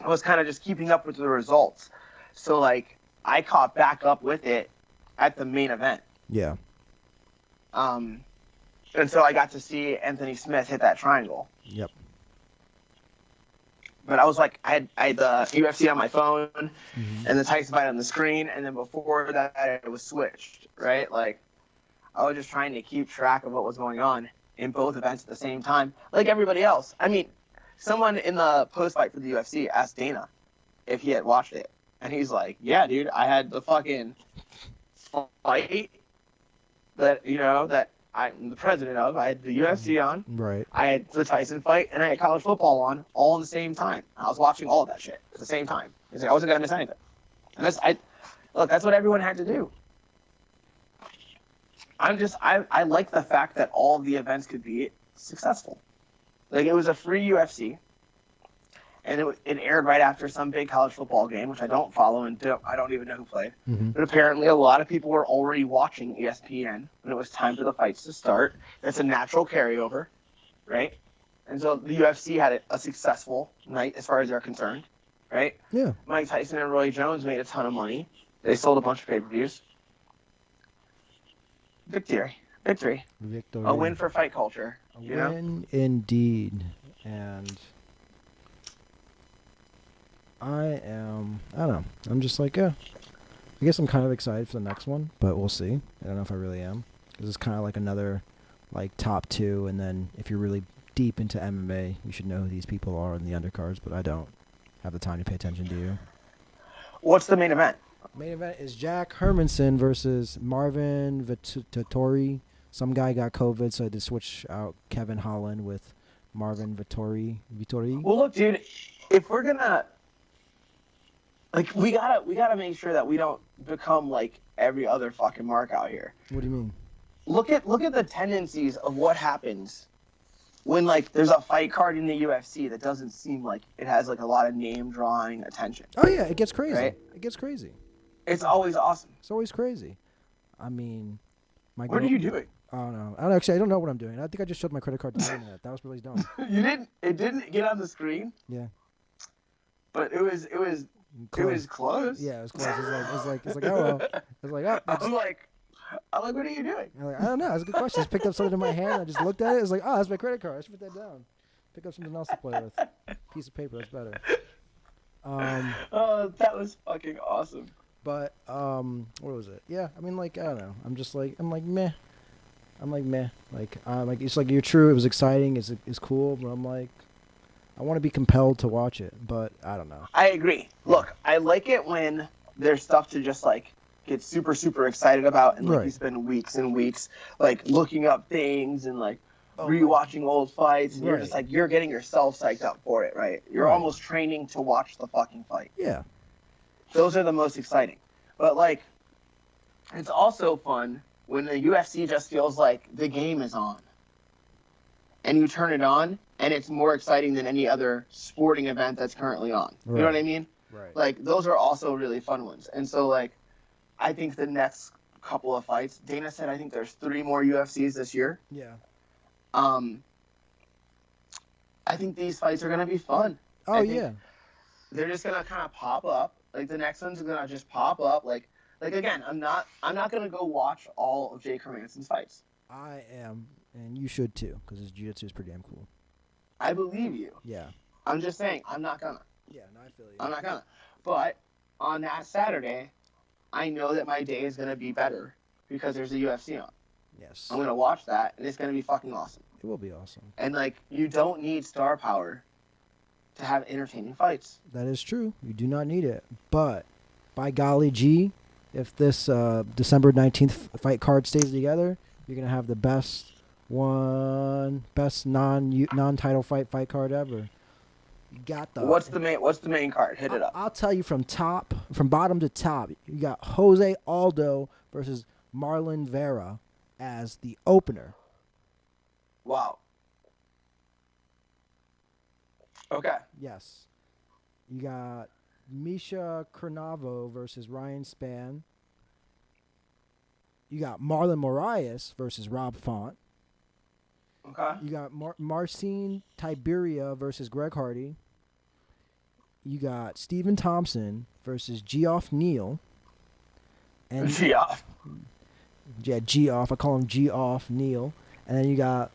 I was kind of just keeping up with the results. So, like, I caught back up with it at the main event. Yeah. And so I got to see Anthony Smith hit that triangle. Yep. But I was like, I had the UFC on my phone and the Tyson fight on the screen, and then before that, it was switched, right? Like, I was just trying to keep track of what was going on in both events at the same time, like everybody else. I mean, someone in the post-fight for the UFC asked Dana if he had watched it. And he's like, yeah, dude, I had the fucking fight that, that I'm the president of. I had the UFC on. Right. I had the Tyson fight, and I had college football on all at the same time. I was watching all of that shit at the same time. He's like, I wasn't going to miss anything. And that's what everyone had to do. I like the fact that all of the events could be successful. Like, it was a free UFC, and it aired right after some big college football game, which I don't follow and I don't even know who played. Mm-hmm. But apparently a lot of people were already watching ESPN when it was time for the fights to start. That's a natural carryover, right? And so the UFC had a successful night as far as they're concerned, right? Yeah. Mike Tyson and Roy Jones made a ton of money. They sold a bunch of pay-per-views. Victory. Victory. A win for fight culture. A win indeed. And I don't know. I'm just like, I guess I'm kind of excited for the next one, but we'll see. I don't know if I really am. This is kind of like another, like, top two, and then if you're really deep into MMA, you should know who these people are in the undercards, but I don't have the time to pay attention to you. What's the main event? Main event is Jack Hermanson versus Marvin Vettori. Some guy got COVID, so I had to switch out Kevin Holland with Marvin Vettori. Well, look, dude, if we're gonna, like, we gotta make sure that we don't become like every other fucking mark out here. What do you mean? look at the tendencies of what happens when like there's a fight card in the UFC that doesn't seem like it has like a lot of name drawing attention. Oh yeah, it gets crazy. Right? It gets crazy. It's always awesome. It's always crazy. I mean, What are you doing? Oh no, I don't know what I'm doing. I think I just showed my credit card to the internet. That was really dumb. You didn't. It didn't get on the screen. Yeah. But it was close. Yeah, it was close. It's like oh well. It's like oh. I'm like, what are you doing? I'm like, I don't know. That's a good question. I just picked up something in my hand. I just looked at it. It's like, oh, that's my credit card. I should put that down. Pick up something else to play with. Piece of paper. That's better. Oh, that was fucking awesome. But what was it? Yeah, I mean, like I don't know. I'm like meh. Like it's like you're true. It was exciting. It's cool. But I'm like, I want to be compelled to watch it. But I don't know. I agree. Look, I like it when there's stuff to just like get super super excited about, and like you spend weeks and weeks like looking up things and like rewatching old fights, and you're just like you're getting yourself psyched up for it, right? You're almost training to watch the fucking fight. Yeah. Those are the most exciting. But like, it's also fun when the UFC just feels like the game is on, and you turn it on, and it's more exciting than any other sporting event that's currently on. You know what I mean? Right. Like those are also really fun ones. And so like, I think the next couple of fights, Dana said I think there's 3 more UFCs this year. Yeah. I think these fights are gonna be fun. Oh yeah. They're just gonna kind of pop up. Like the next one's gonna just pop up. Like again, I'm not gonna go watch all of Jake Hermansson's fights. I am, and you should too, because his jiu-jitsu is pretty damn cool. I believe you. Yeah. I'm just saying, I'm not gonna. Yeah, no, I feel you. I'm not gonna. But on that Saturday, I know that my day is gonna be better because there's a UFC on. Yes. I'm gonna watch that, and it's gonna be fucking awesome. It will be awesome. And like, you don't need star power to have entertaining fights. That is true. You do not need it. But by golly gee, if this December 19th fight card stays together, you're gonna have the best non-title fight card ever. You got the What's the main card? Hit it up. I'll tell you from bottom to top. You got Jose Aldo versus Marlon Vera as the opener. Wow. Okay. Yes. You got Misha Kernavo versus Ryan Spann. You got Marlon Moraes versus Rob Font. Okay. You got Marcin Tiberia versus Greg Hardy. You got Stephen Thompson versus Geoff Neal. And Geoff. Yeah, Geoff. I call him Geoff Neal. And then you got,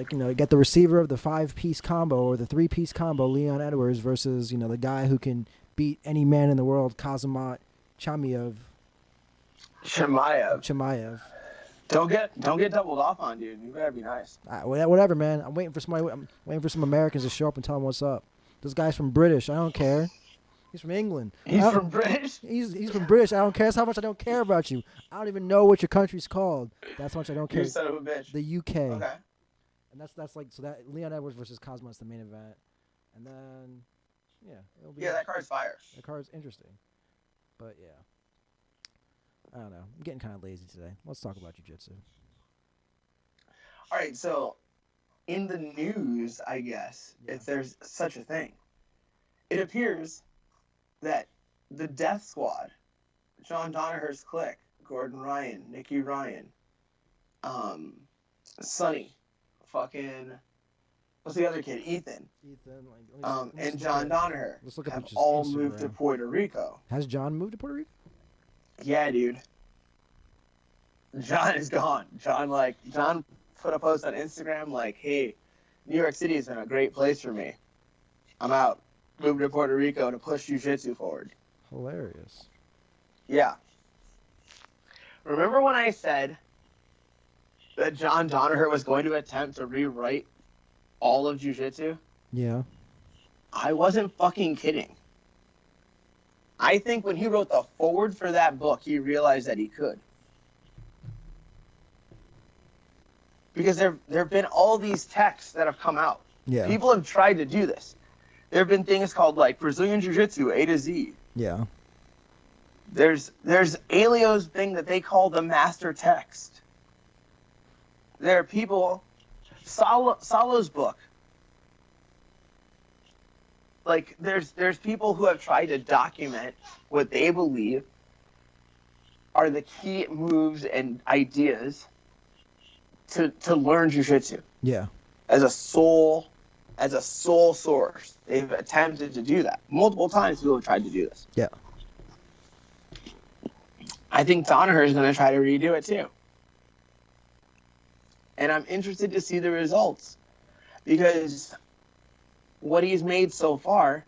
you get the receiver of the 5-piece combo or the 3-piece combo, Leon Edwards, versus, the guy who can beat any man in the world, Kazmat Chimaev. Don't get doubled off on, dude. You better be nice. Whatever, man. I'm waiting for some Americans to show up and tell them what's up. This guy's from British. I don't care. He's from England. He's from British? He's from British. I don't care. That's how much I don't care about you. I don't even know what your country's called. That's how much I don't care. You son of a bitch. The UK. Okay. And that's like, so that Leon Edwards versus Kazmat's the main event. And then, it'll be. Yeah, that card's fire. That card's interesting. But yeah. I don't know. I'm getting kind of lazy today. Let's talk about jiu-jitsu. All right, so in the news, I guess, if there's such a thing, it appears that the Death Squad, John Danaher's clique, Gordon Ryan, Nicky Ryan, Sonny, fucking, what's the other kid? Ethan, and John Danaher have all moved to Puerto Rico. Has John moved to Puerto Rico? Yeah, dude. John is gone. John put a post on Instagram like, hey, New York City has been a great place for me. I'm out. Moved to Puerto Rico to push jiu-jitsu forward. Hilarious. Yeah. Remember when I said that John Danaher was going to attempt to rewrite all of jiu-jitsu? Yeah. I wasn't fucking kidding. I think when he wrote the foreword for that book, he realized that he could. Because there have been all these texts that have come out. Yeah. People have tried to do this. There have been things called like Brazilian Jiu-Jitsu A to Z. Yeah. There's Elio's thing that they call the master text. There are people. Salo's book. Like there's people who have tried to document what they believe are the key moves and ideas to learn jujitsu Yeah. as a sole source. They've attempted to do that multiple times. People have tried to do this. Yeah. I think Danaher is going to try to redo it too, and I'm interested to see the results because what he's made so far,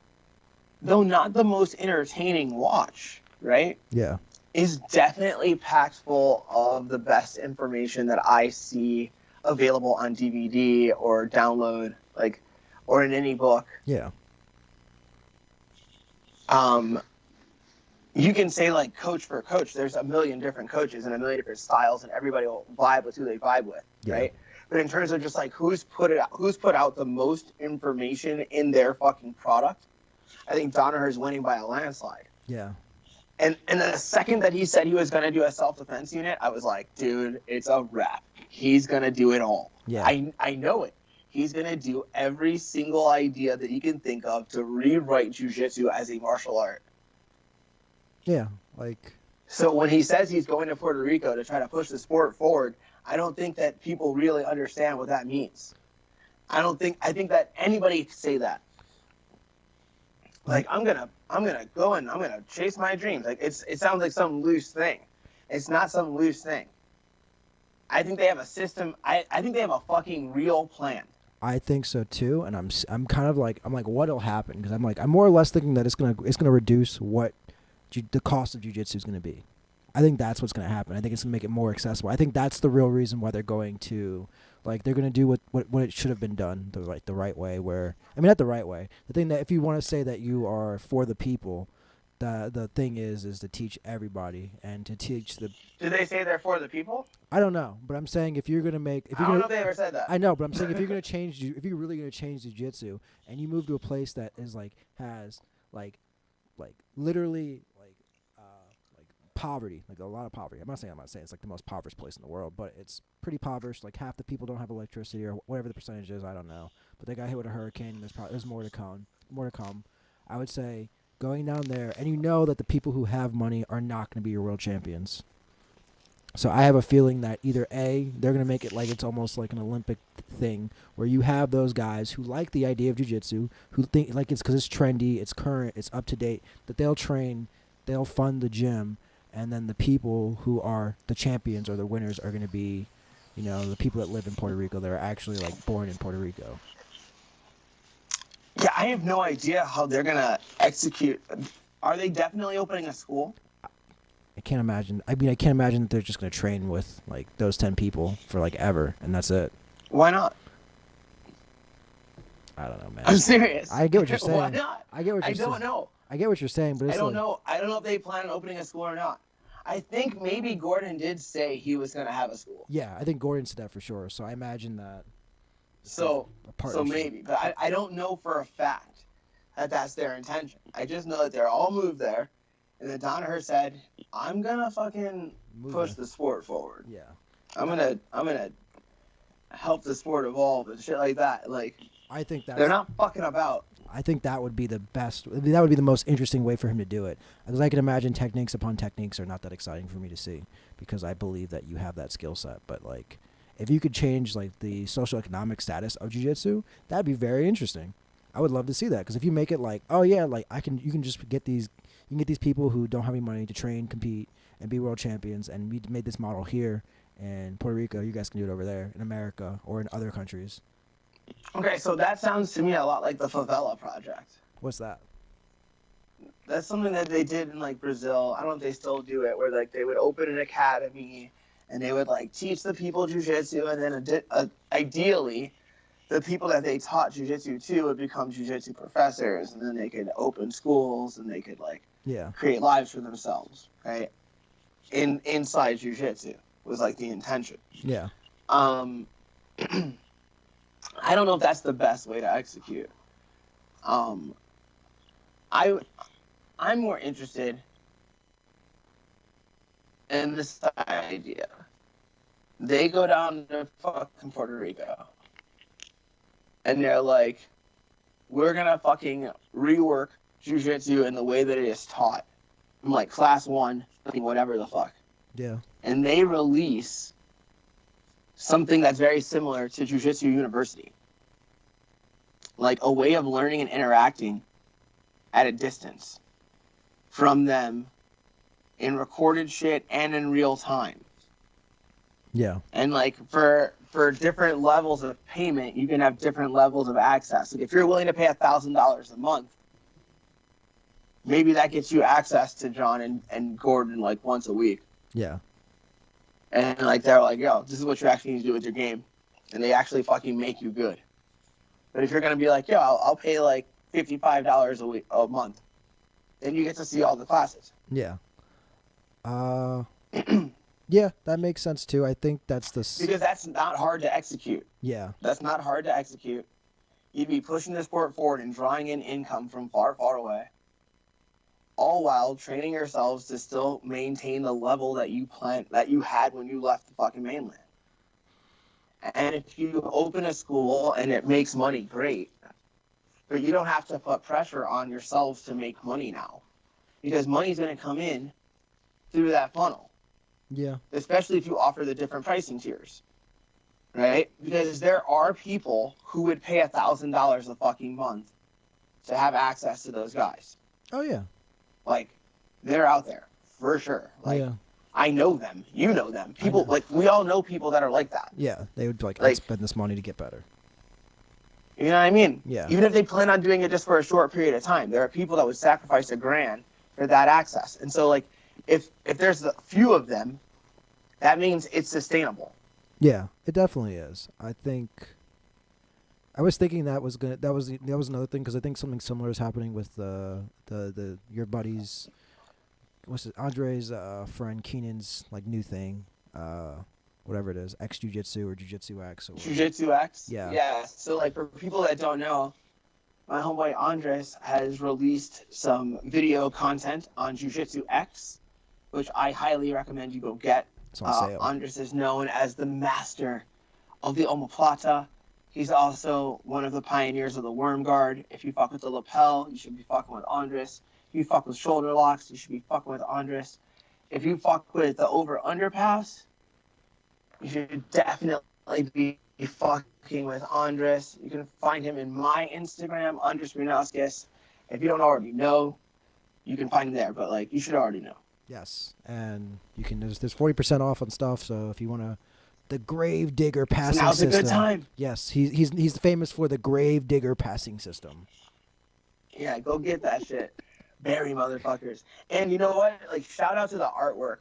though not the most entertaining watch, right? Yeah. Is definitely packed full of the best information that I see available on DVD or download, like, or in any book. Yeah. You can say like coach for coach. There's a million different coaches and a million different styles, and everybody will vibe with who they vibe with, right? But in terms of just like who's put out the most information in their fucking product, I think Danaher is winning by a landslide. Yeah. And the second that he said he was going to do a self-defense unit, I was like, dude, it's a wrap. He's going to do it all. Yeah. I know it. He's going to do every single idea that he can think of to rewrite jiu-jitsu as a martial art. Yeah. Like. So when he says he's going to Puerto Rico to try to push the sport forward, I don't think that people really understand what that means. I think that anybody can say that. Like I'm gonna go and I'm gonna chase my dreams. Like it sounds like some loose thing. It's not some loose thing. I think they have a system. I think they have a fucking real plan. I think so too, and I'm kind of like what'll happen because I'm more or less thinking that it's gonna reduce what the cost of jiu-jitsu is gonna be. I think that's what's gonna happen. I think it's gonna make it more accessible. I think that's the real reason why they're going to. Like they're gonna do what it should have been done the right way. Where I mean, not the right way. The thing that if you want to say that you are for the people, the thing is to teach everybody and to teach the. Do they say they're for the people? I don't know, but I'm saying if you're gonna make. I don't know if they ever said that. I know, but I'm saying if you're gonna change, if you're really gonna change jiu-jitsu and you move to a place that is has literally poverty, like a lot of poverty. I'm not saying it's like the most impoverished place in the world, but it's pretty impoverished. Like half the people don't have electricity or whatever the percentage is. I don't know. But they got hit with a hurricane, and there's more to come. I would say going down there, and you know that the people who have money are not going to be your world champions. So I have a feeling that either A, they're going to make it like it's almost like an Olympic thing where you have those guys who like the idea of jiu-jitsu, who think like it's because it's trendy, it's current, it's up to date, that they'll train, they'll fund the gym. And then the people who are the champions or the winners are going to be, the people that live in Puerto Rico that are actually born in Puerto Rico. Yeah, I have no idea how they're going to execute. Are they definitely opening a school? I can't imagine. I mean, I can't imagine that they're just going to train with those 10 people for ever, and that's it. Why not? I don't know, man. I'm serious. I get what you're saying. Why not? I get what you're saying. I don't know. I get what you're saying, but it's I don't know. I don't know if they plan on opening a school or not. I think maybe Gordon did say he was going to have a school. Yeah, I think Gordon said that for sure. So I imagine that. So maybe, but I don't know for a fact that that's their intention. I just know that they're all moved there, and then Danaher said, "I'm gonna fucking push the sport forward. Yeah, I'm gonna help the sport evolve and shit like that." I think they're not fucking about. I think that would be the best. That would be the most interesting way for him to do it. Because I can imagine techniques upon techniques are not that exciting for me to see because I believe that you have that skill set. But if you could change the socioeconomic status of jiu-jitsu, that'd be very interesting. I would love to see that because if you make it you can just get these people who don't have any money to train, compete, and be world champions, and we made this model here in Puerto Rico. You guys can do it over there in America or in other countries. Okay, so that sounds to me a lot like the Favela Project. What's that? That's something that they did in Brazil. I don't know if they still do it, where they would open an academy and they would teach the people jiu-jitsu, and then ideally the people that they taught jiu-jitsu to would become jiu-jitsu professors, and then they could open schools and they could create lives for themselves, right? Inside jiu-jitsu was the intention. Yeah. I don't know if that's the best way to execute. I'm more interested in this idea. They go down to fucking Puerto Rico, and they're like, we're gonna fucking rework jiu-jitsu in the way that it is taught. I'm like class 1, whatever the fuck. Yeah. And they release something that's very similar to Jiu-Jitsu University. Like a way of learning and interacting at a distance from them in recorded shit and in real time. Yeah. And like for different levels of payment, you can have different levels of access. Like if you're willing to pay $1,000 a month, maybe that gets you access to John and Gordon like once a week. Yeah. And like they're like, yo, this is what you actually need to do with your game. And they actually fucking make you good. But if you're gonna be like, yo, I'll pay like $55 a month, then you get to see all the classes. Yeah. Yeah, that makes sense too. I think that's because that's not hard to execute. Yeah. That's not hard to execute. You'd be pushing the sport forward and drawing in income from far, far away, all while training yourselves to still maintain the level that you had when you left the fucking mainland. And if you open a school and it makes money, great. But you don't have to put pressure on yourselves to make money now, because money's going to come in through that funnel. Yeah. Especially if you offer the different pricing tiers, right? Because there are people who would pay $1,000 a fucking month to have access to those guys. Oh yeah. Like, they're out there for sure. Like, yeah. I know them. You know them. People like we all know people that are like that. Yeah, they would like, I'd spend this money to get better. You know what I mean? Yeah. Even if they plan on doing it just for a short period of time, there are people that would sacrifice $1,000 for that access. And so, like, if there's a few of them, that means it's sustainable. Yeah, it definitely is. I think I was thinking that was another thing, because I think something similar is happening with your buddies. What's it? Andre's friend Keenan's like new thing, whatever it is, X Jiu-Jitsu or Jiu-Jitsu X. Jiu-Jitsu X. Yeah. Yeah. So like for people that don't know, my homeboy Andres has released some video content on Jiu-Jitsu X, which I highly recommend you go get. It's on sale. Andres is known as the master of the omoplata. He's also one of the pioneers of the worm guard. If you fuck with the lapel, you should be fucking with Andres. If you fuck with shoulder locks, you should be fucking with Andres. If you fuck with the over-under pass, you should definitely be fucking with Andres. You can find him in my Instagram, Andres Brunowskis. If you don't already know, you can find him there, but like you should already know. Yes, and you can there's 40% off on stuff. So if you want to, the Grave Digger passing Now's system. a good time. Yes, he's famous for the Grave Digger passing system. Yeah, go get that shit, Barry motherfuckers. And you know what? Like shout out to the artwork.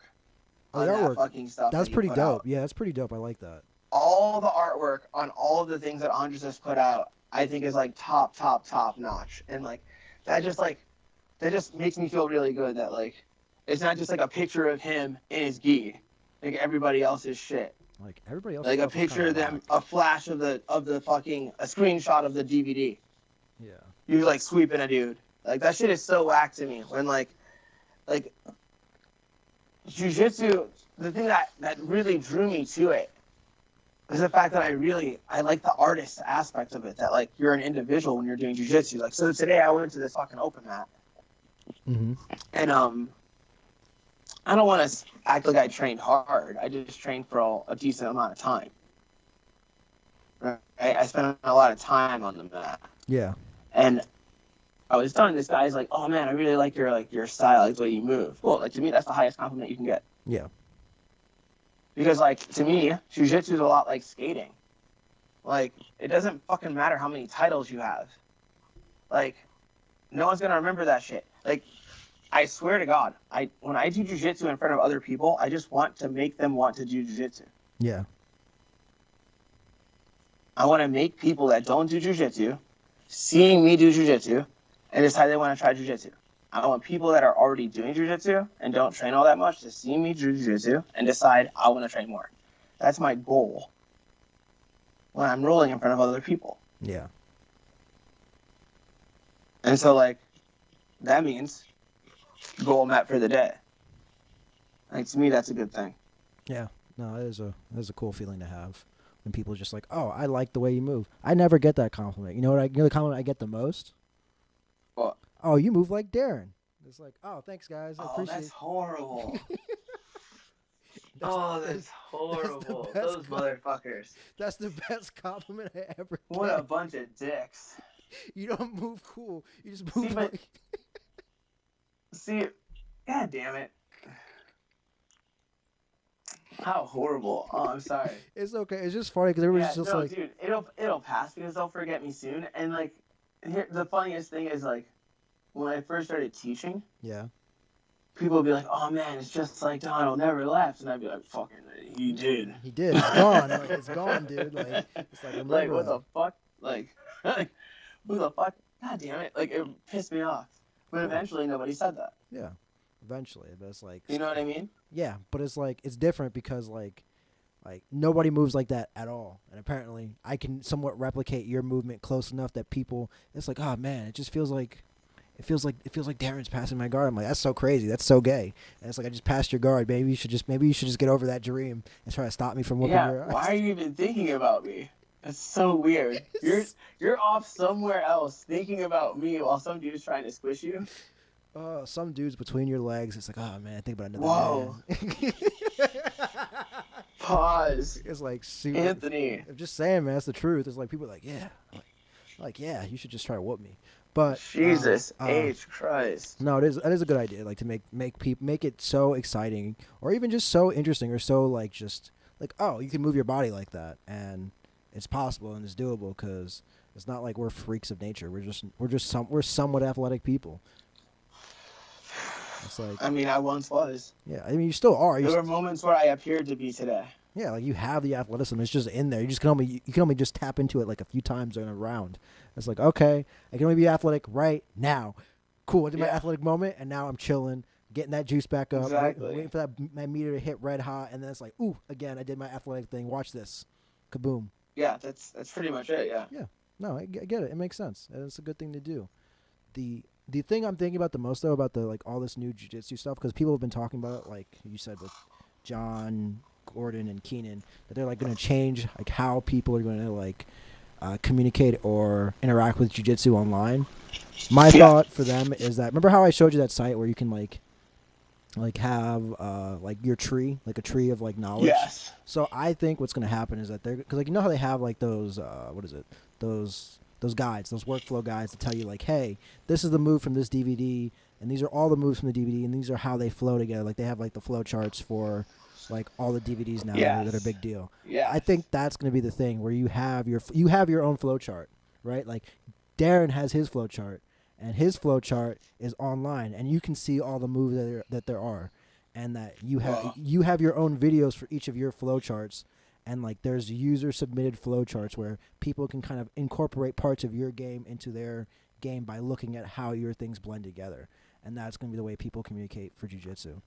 Oh, On the that artwork. fucking stuff. That's that pretty put dope. out. Yeah, that's pretty dope. I like that. All the artwork on all of the things that Andres has put out, I think is like top notch. And like that just makes me feel really good that like it's not just like a picture of him in his gi, like everybody else's shit. Like everybody else. Like a picture of them, a flash of the fucking a screenshot of the DVD. Yeah. You like sweeping a dude. Like that shit is so whack to me. When like jiu-jitsu, the thing that really drew me to it is the fact that I like the artist aspect of it. That like you're an individual when you're doing jiu-jitsu. Like so today I went to this fucking open mat. Mm-hmm. And I don't want to act like I trained hard. I just trained for a decent amount of time. Right? I spent a lot of time on the mat. Yeah. And I was done. This guy's like, "Oh man, I really like your style, like the way you move." Well, like to me, that's the highest compliment you can get. Yeah. Because like to me, jiu-jitsu is a lot like skating. Like it doesn't fucking matter how many titles you have. Like no one's gonna remember that shit. Like I swear to God, when I do jiu-jitsu in front of other people, I just want to make them want to do jiu-jitsu. Yeah. I want to make people that don't do jiu-jitsu, seeing me do jiu-jitsu, and decide they want to try jiu-jitsu. I want people that are already doing jiu-jitsu and don't train all that much to see me do jiu-jitsu and decide I want to train more. That's my goal when I'm rolling in front of other people. Yeah. And so, like, that means goal met for the day. Like, to me, that's a good thing. Yeah. No, it is a cool feeling to have when people are just like, oh, I like the way you move. I never get that compliment. You know what? You know the compliment I get the most? What? Oh, you move like Darren. It's like, oh, thanks guys. I Oh, appreciate that's it. horrible. That's horrible. best Those motherfuckers. That's the best compliment I ever What get. a bunch of dicks. You don't move cool. You just move See, but- like. See, god damn it. How horrible. Oh, I'm sorry. It's okay. It's just funny because everybody's just no, like, dude, it'll pass because they'll forget me soon. And like, here, the funniest thing is like, when I first started teaching, yeah. people would be like, "Oh man, it's just like Donald never left," and I'd be like, "Fucking, he did." He did. It's gone. Like it's gone, dude. Like it's like remember Like what that. the fuck? Like, who the fuck? God damn it! Like it pissed me off. But eventually, nobody said that. Yeah. Eventually, but it's like. You know what I mean? Yeah, but it's like it's different because like nobody moves like that at all, and apparently I can somewhat replicate your movement close enough that people. It's like, oh man, it just feels like. It feels like Darren's passing my guard. I'm like, that's so crazy. That's so gay. And it's like I just passed your guard. Maybe you should just get over that dream and try to stop me from whooping your ass. Why are you even thinking about me? That's so weird. You're off somewhere else thinking about me while some dude's trying to squish you. Some dudes between your legs. It's like, oh man, think about another Whoa. man. Pause. It's like super. Anthony. I'm just saying, man. That's the truth. It's like people are like, yeah, like yeah, you should just try to whoop me. But Jesus H Christ. No, that is a good idea. Like to make it so exciting, or even just so interesting, or so like just like oh, you can move your body like that, and it's possible and it's doable because it's not like we're freaks of nature. We're somewhat athletic people. It's like I mean, I once was. yeah, I mean you still are. There were moments where I appeared to be today. Yeah, like you have the athleticism. It's just in there. You can only just tap into it like a few times in a round. It's like okay, I can only be athletic right now. Cool. I did my athletic moment, and now I'm chilling, getting that juice back up, Exactly. waiting for my meter to hit red hot, and then it's like, ooh, again, I did my athletic thing. Watch this, kaboom. Yeah, that's pretty much it. Yeah. No, I get it. It makes sense, and it's a good thing to do. The thing I'm thinking about the most though about the like all this new jiu-jitsu stuff because people have been talking about it, like you said with John Gordon and Keenan, that they're like going to change like how people are going to like communicate or interact with jiu-jitsu online. My thought for them is that remember how I showed you that site where you can like have like your tree, like a tree of like knowledge. Yes. So I think what's going to happen is that they're because like you know how they have like those those guides, those workflow guides that tell you like, hey, this is the move from this DVD, and these are all the moves from the DVD, and these are how they flow together. Like they have like the flow charts for like all the DVDs now that are a big deal. Yeah. I think that's going to be the thing where you have your own flow chart, right? Like Darren has his flow chart, and his flow chart is online, and you can see all the moves that there are, and that you have your own videos for each of your flow charts. And like there's user submitted flow charts where people can kind of incorporate parts of your game into their game by looking at how your things blend together. And that's going to be the way people communicate for jiu-jitsu.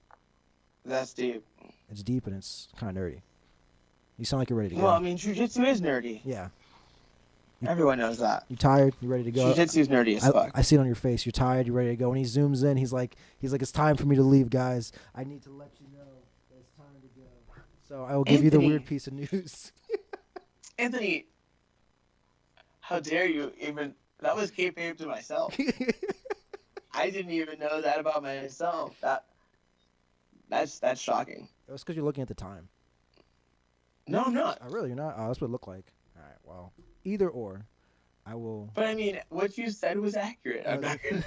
That's deep. It's deep and it's kind of nerdy. You sound like you're ready to go. Well, I mean, jiu-jitsu is nerdy. Yeah. Everyone knows that. You tired? You ready to go? Jiu-jitsu's nerdy as fuck. I see it on your face. You're tired. You're ready to go. When he zooms in, he's like, it's time for me to leave, guys. I need to let you know that it's time to go. So I will give you the weird piece of news. Anthony, how dare you even? That was kayfabe to myself. I didn't even know that about myself. That's shocking. It was because you're looking at the time. No, I'm not. Oh, really? You're not? Oh, that's what it looked like. All right. Well, either or, I will. But I mean, what you said was accurate. I'm not gonna.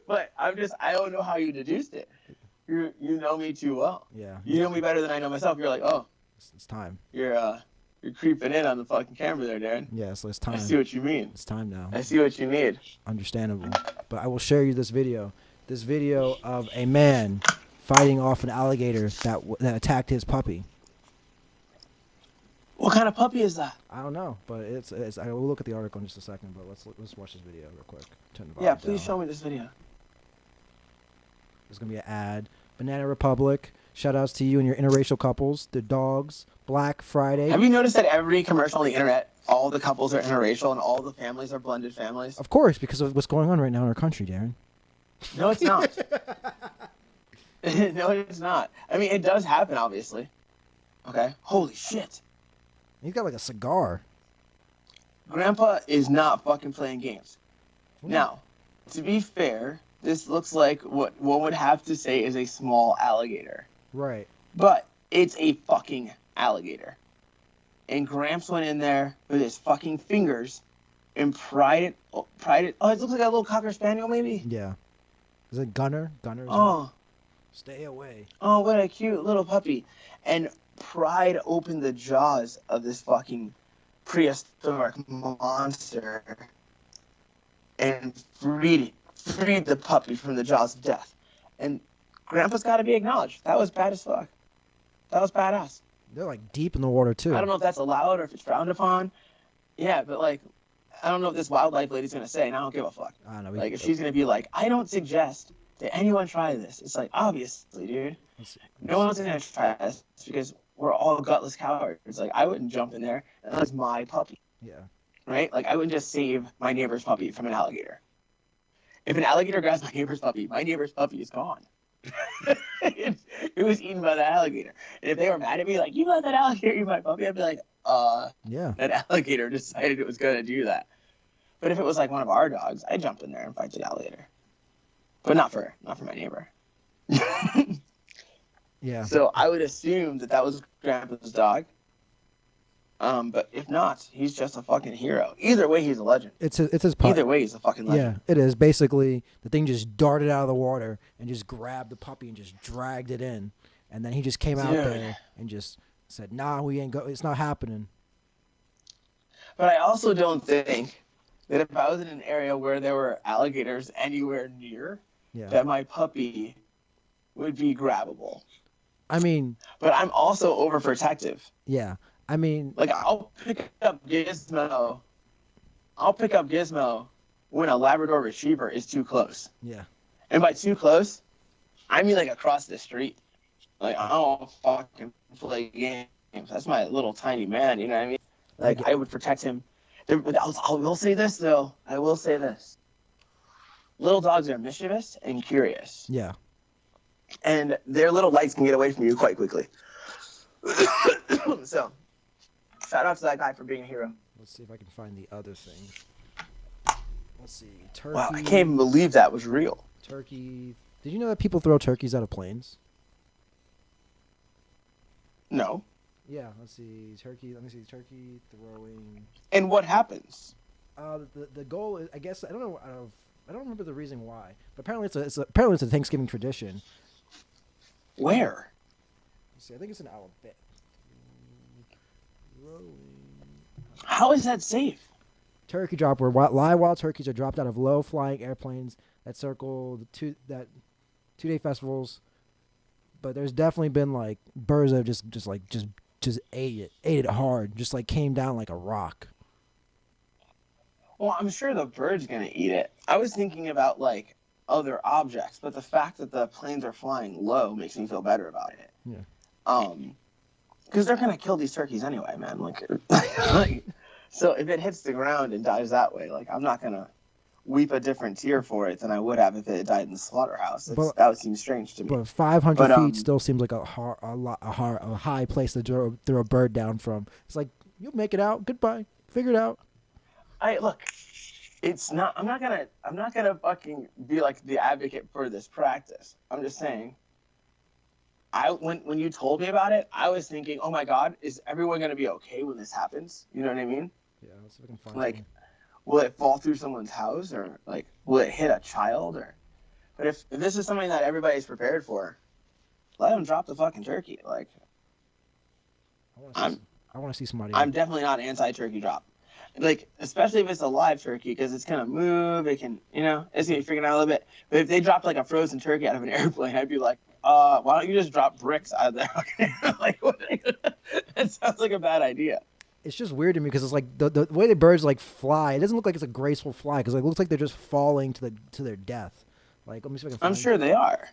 But I don't know how you deduced it. You know me too well. Yeah. You know me better than I know myself. You're like, oh, It's time. you're creeping in on the fucking camera there, Darren. Yeah, so it's time. I see what you mean. It's time now. I see what you need. Understandable. But I will share you this video. This video of a man fighting off an alligator that attacked his puppy. What kind of puppy is that? I don't know, but it's. I will look at the article in just a second. But let's watch this video real quick. Turn the Yeah, volume please down. show me this video. There's gonna be an ad. Banana Republic. Shout outs to you and your interracial couples. The dogs. Black Friday. Have you noticed that every commercial on the internet, all the couples are interracial and all the families are blended families? Of course, because of what's going on right now in our country, Darren. No, it's not. No, it's not. I mean, it does happen, obviously. Okay. Holy shit. He's got like a cigar. Grandpa is not fucking playing games. Now, to be fair, this looks like what one would have to say is a small alligator. Right. But it's a fucking alligator. And Gramps went in there with his fucking fingers and pried it. Oh, it looks like a little Cocker Spaniel, maybe? Yeah. Is it Gunner? Gunner. Oh. Stay away. Oh, what a cute little puppy. And pried open the jaws of this fucking prehistoric monster and freed the puppy from the jaws of death. And Grandpa's got to be acknowledged. That was bad as fuck. That was badass. They're like deep in the water too. I don't know if that's allowed or if it's frowned upon. Yeah, but like, I don't know if this wildlife lady's gonna say, and I don't give a fuck. I don't know. Like, if she's gonna be like, I don't suggest that anyone try this. It's like, obviously, dude. No one's gonna try this because we're all gutless cowards. Like, I wouldn't jump in there unless my puppy. Yeah. Right? Like, I wouldn't just save my neighbor's puppy from an alligator. If an alligator grabs my neighbor's puppy is gone. It was eaten by the alligator. And if they were mad at me, like, you let that alligator eat my puppy, I'd be like, yeah. That alligator decided it was gonna do that. But if it was like one of our dogs, I'd jump in there and fight the alligator. But not for my neighbor. Yeah. So I would assume that was Grandpa's dog. But if not, he's just a fucking hero. Either way, he's a legend. It's his puppy. Either way, he's a fucking legend. Yeah, it is. Basically, the thing just darted out of the water and just grabbed the puppy and just dragged it in. And then he just came out there and just said, nah, we ain't go. It's not happening. But I also don't think that if I was in an area where there were alligators anywhere near, that my puppy would be grabbable. I mean... But I'm also overprotective. Yeah. I mean... Like, I'll pick up Gizmo when a Labrador Retriever is too close. Yeah. And by too close, I mean, like, across the street. Like, I don't fucking play games. That's my little tiny man, you know what I mean? Like, I would protect him. I will say this, though. I will say this. Little dogs are mischievous and curious. Yeah. And their little lights can get away from you quite quickly. So, shout out to that guy for being a hero. Let's see if I can find the other thing. Let's see. Turkey. Wow, I can't even believe that was real. Turkey. Did you know that people throw turkeys out of planes? No. Yeah, let's see. Turkey. Let me see. Turkey throwing. And what happens? The goal is, I guess, I don't know. I don't remember the reason why, but apparently it's a Thanksgiving tradition. Where? Let's see, I think it's in Alabama. How is that safe? Turkey drop, where live wild turkeys are dropped out of low-flying airplanes that circle the two-day festivals. But there's definitely been like birds that have just ate it hard, just like came down like a rock. Well, I'm sure the bird's gonna eat it. I was thinking about like other objects, but the fact that the planes are flying low makes me feel better about it. Yeah. Because they're gonna kill these turkeys anyway, man. Like, so if it hits the ground and dies that way, like I'm not gonna weep a different tear for it than I would have if it had died in the slaughterhouse. That would seem strange to me. But 500 feet still seems like a high place to throw a bird down from. It's like, you'll make it out. Goodbye. Figure it out. Look, it's not. I'm not gonna fucking be like the advocate for this practice. I'm just saying. When you told me about it, I was thinking, oh my God, is everyone gonna be okay when this happens? You know what I mean? Yeah, let's see if I can find like. Will it fall through someone's house, or like will it hit a child? But if this is something that everybody's prepared for, let them drop the fucking turkey. Like, I want to see somebody. I'm definitely not anti-turkey drop. Like, especially if it's a live turkey, because it's gonna move. It can, it's gonna be freaking out a little bit. But if they dropped like a frozen turkey out of an airplane, I'd be like, why don't you just drop bricks out of there? Like, that sounds like a bad idea. It's just weird to me because it's like the way the birds like fly. It doesn't look like it's a graceful fly because it looks like they're just falling to their death. Like, let me see if I can find I'm sure they are.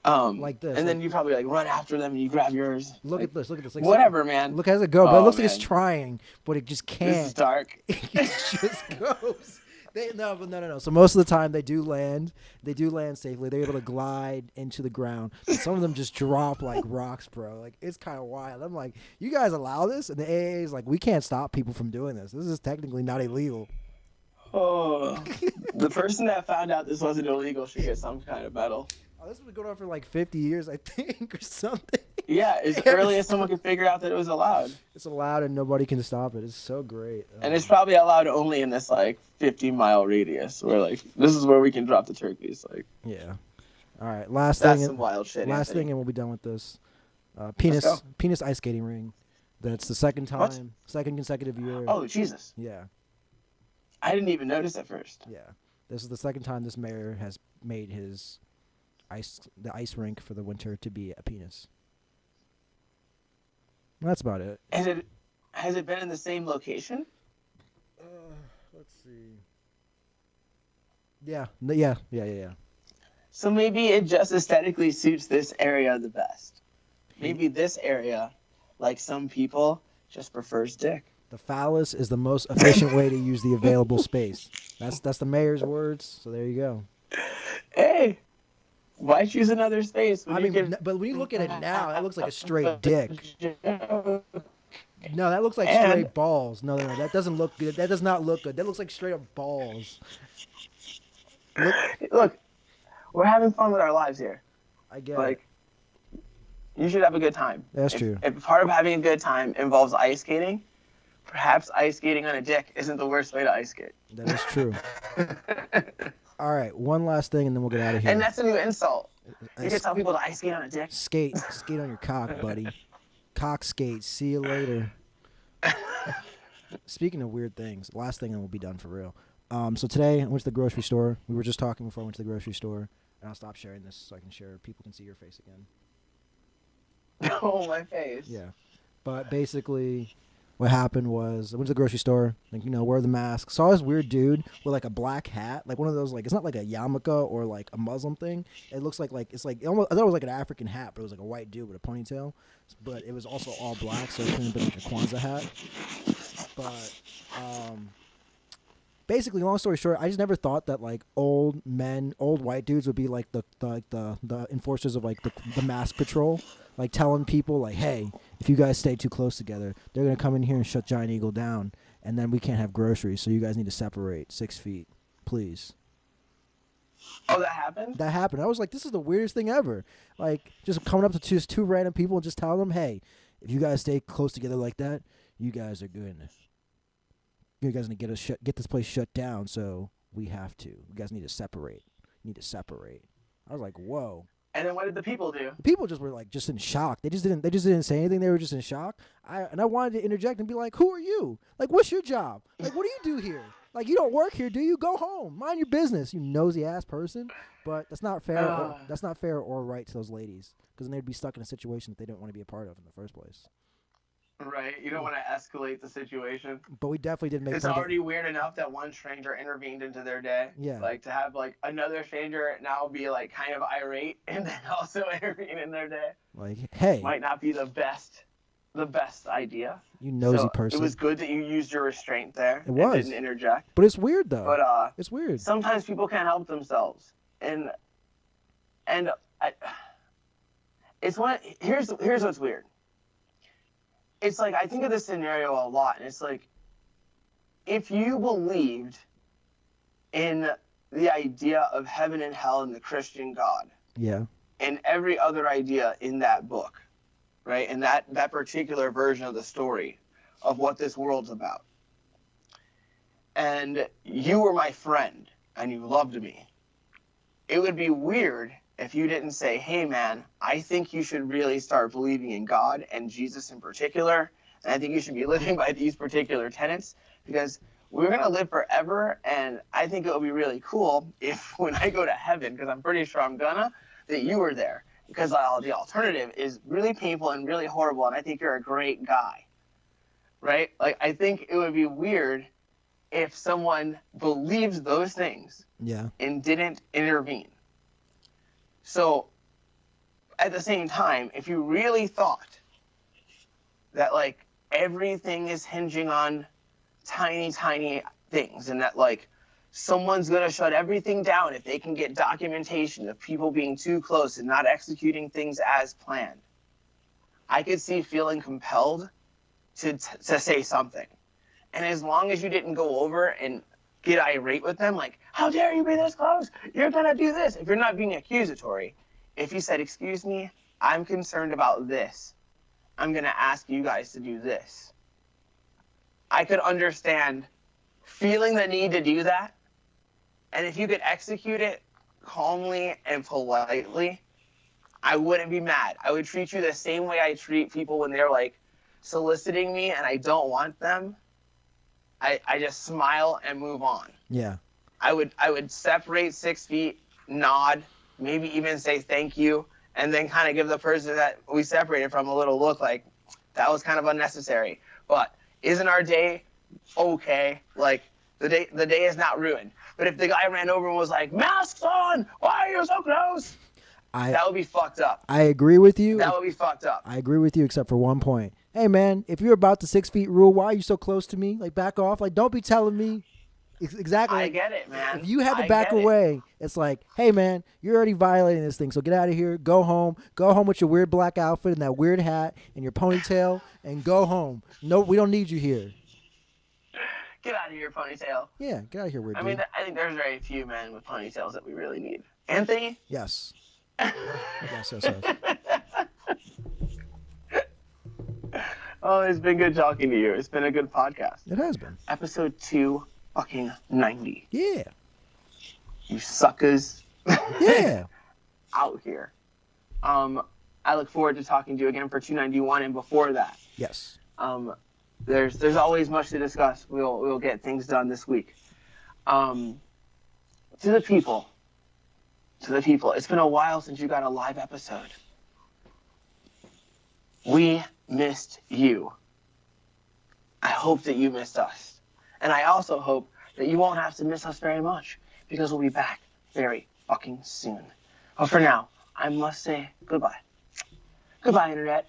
Like this. And then you probably like run after them and you grab yours. Look at this. Like, whatever, man. Look how it go. But it looks like it's trying, but it just can't. This is dark. It just goes. No. So most of the time they do land. They do land safely. They're able to glide into the ground. But some of them just drop like rocks, bro. Like it's kind of wild. I'm like, you guys allow this? And the AA is like, we can't stop people from doing this. This is technically not illegal. Oh, the person that found out this wasn't illegal should get some kind of medal. Oh, this was going on for like 50 years, I think, or something. Yeah, as early as someone could figure out that it was allowed. It's allowed and nobody can stop it. It's so great. And it's probably allowed only in this like 50-mile radius where like this is where we can drop the turkeys. Like, yeah. All right, last that's thing. some wild shit. Last Anthony. thing, and we'll be done with this. Penis ice skating ring. That's the second time, What? second consecutive year. Oh, Jesus. Yeah, I didn't even notice at first. yeah. This is the second time this mayor has made the ice rink for the winter to be a penis. That's about it. Has it been in the same location? Let's see. Yeah. So maybe it just aesthetically suits this area the best. Maybe this area, like some people, just prefers dick. The phallus is the most efficient way to use the available space. That's the mayor's words. So there you go. Hey, why choose another space? I mean, but when you look at it now, that looks like a straight dick. No, that looks like straight balls. No, that doesn't look good. That does not look good. That looks like straight up balls. Look, we're having fun with our lives here. I get Like, it. you should have a good time. That's true. If part of having a good time involves ice skating, perhaps ice skating on a dick isn't the worst way to ice skate. That is true. All right, one last thing, and then we'll get out of here. And that's a new insult. You can tell people to ice skate on a dick. Skate on your cock, buddy. Cock skate. See you later. Speaking of weird things, last thing, and we'll be done for real. So today I went to the grocery store. We were just talking before I went to the grocery store, and I'll stop sharing this so I can share. People can see your face again. Oh, my face. Yeah, but basically, what happened was I went to the grocery store, like, wear the mask. Saw this weird dude with like a black hat, like one of those, like, it's not like a yarmulke or like a Muslim thing. It looks like it's like almost, I thought it was like an African hat, but it was like a white dude with a ponytail. But it was also all black, so it couldn't have been like a Kwanzaa hat. But basically, long story short, I just never thought that like old white dudes would be like the enforcers of like the mask patrol. Like telling people, like, hey, if you guys stay too close together, they're going to come in here and shut Giant Eagle down, and then we can't have groceries, so you guys need to separate 6 feet, please. Oh, that happened? That happened. I was like, this is the weirdest thing ever. Like, just coming up to just two random people and just telling them, hey, if you guys stay close together like that, you guys are going to get this place shut down, so we have to. You guys need to separate. I was like, whoa. And then what did the people do? The people just were like just in shock. They just didn't say anything. They were just in shock. I wanted to interject and be like, "Who are you? Like, what's your job? Like, what do you do here? Like, you don't work here, do you? Go home, mind your business, you nosy ass person." But that's not fair. That's not fair or right to those ladies, because then they'd be stuck in a situation that they didn't want to be a part of in the first place. Right, you don't want to escalate the situation. But we definitely did make. It's already weird enough that one stranger intervened into their day. Yeah. Like to have like another stranger now be like kind of irate and then also intervene in their day. Like, hey, might not be the best idea. You nosy person. It was good that you used your restraint there. It was. And didn't interject. But it's weird though. But it's weird. Sometimes people can't help themselves, and here's what's weird. It's like, I think of this scenario a lot, and it's like, if you believed in the idea of heaven and hell and the Christian God, yeah, and every other idea in that book, right, and that particular version of the story of what this world's about, and you were my friend and you loved me, it would be weird if you didn't say, hey, man, I think you should really start believing in God and Jesus in particular, and I think you should be living by these particular tenets, because we're going to live forever, and I think it would be really cool if when I go to heaven, because I'm pretty sure I'm gonna, that you were there, because the alternative is really painful and really horrible, and I think you're a great guy, right? Like, I think it would be weird if someone believed those things and didn't intervene. So, at the same time, if you really thought that, like, everything is hinging on tiny, tiny things, and that, like, someone's going to shut everything down if they can get documentation of people being too close and not executing things as planned. I could see feeling compelled to say something. And as long as you didn't go over and get irate with them, like, how dare you be this close? You're going to do this. If you're not being accusatory, if you said, excuse me, I'm concerned about this, I'm going to ask you guys to do this, I could understand feeling the need to do that. And if you could execute it calmly and politely, I wouldn't be mad. I would treat you the same way I treat people when they're like soliciting me and I don't want them. I just smile and move on. Yeah. I would separate 6 feet, nod, maybe even say thank you, and then kind of give the person that we separated from a little look like that was kind of unnecessary. But isn't our day okay? Like the day is not ruined. But if the guy ran over and was like, masks on, why are you so close? That would be fucked up. I agree with you. That would be fucked up. I agree with you except for one point. Hey, man, if you're about the 6 feet rule, why are you so close to me? Like, back off. Like, don't be telling me. Exactly. I get it, man. If you had to back away, it's like, hey, man, you're already violating this thing. So get out of here. Go home. Go home with your weird black outfit and that weird hat and your ponytail and go home. No, we don't need you here. Get out of here, ponytail. Yeah, get out of here, weird dude. I mean, I think there's very few men with ponytails that we really need. Anthony? Yes. Yes. Oh, it's been good talking to you. It's been a good podcast. It has been. Episode 290. Yeah. You suckers. Yeah. Out here. I look forward to talking to you again for 291 and before that. Yes. There's always much to discuss. We'll get things done this week. To the people. It's been a while since you got a live episode. We missed you. I hope that you missed us. And I also hope that you won't have to miss us very much because we'll be back very fucking soon. But for now, I must say goodbye. Goodbye, Internet.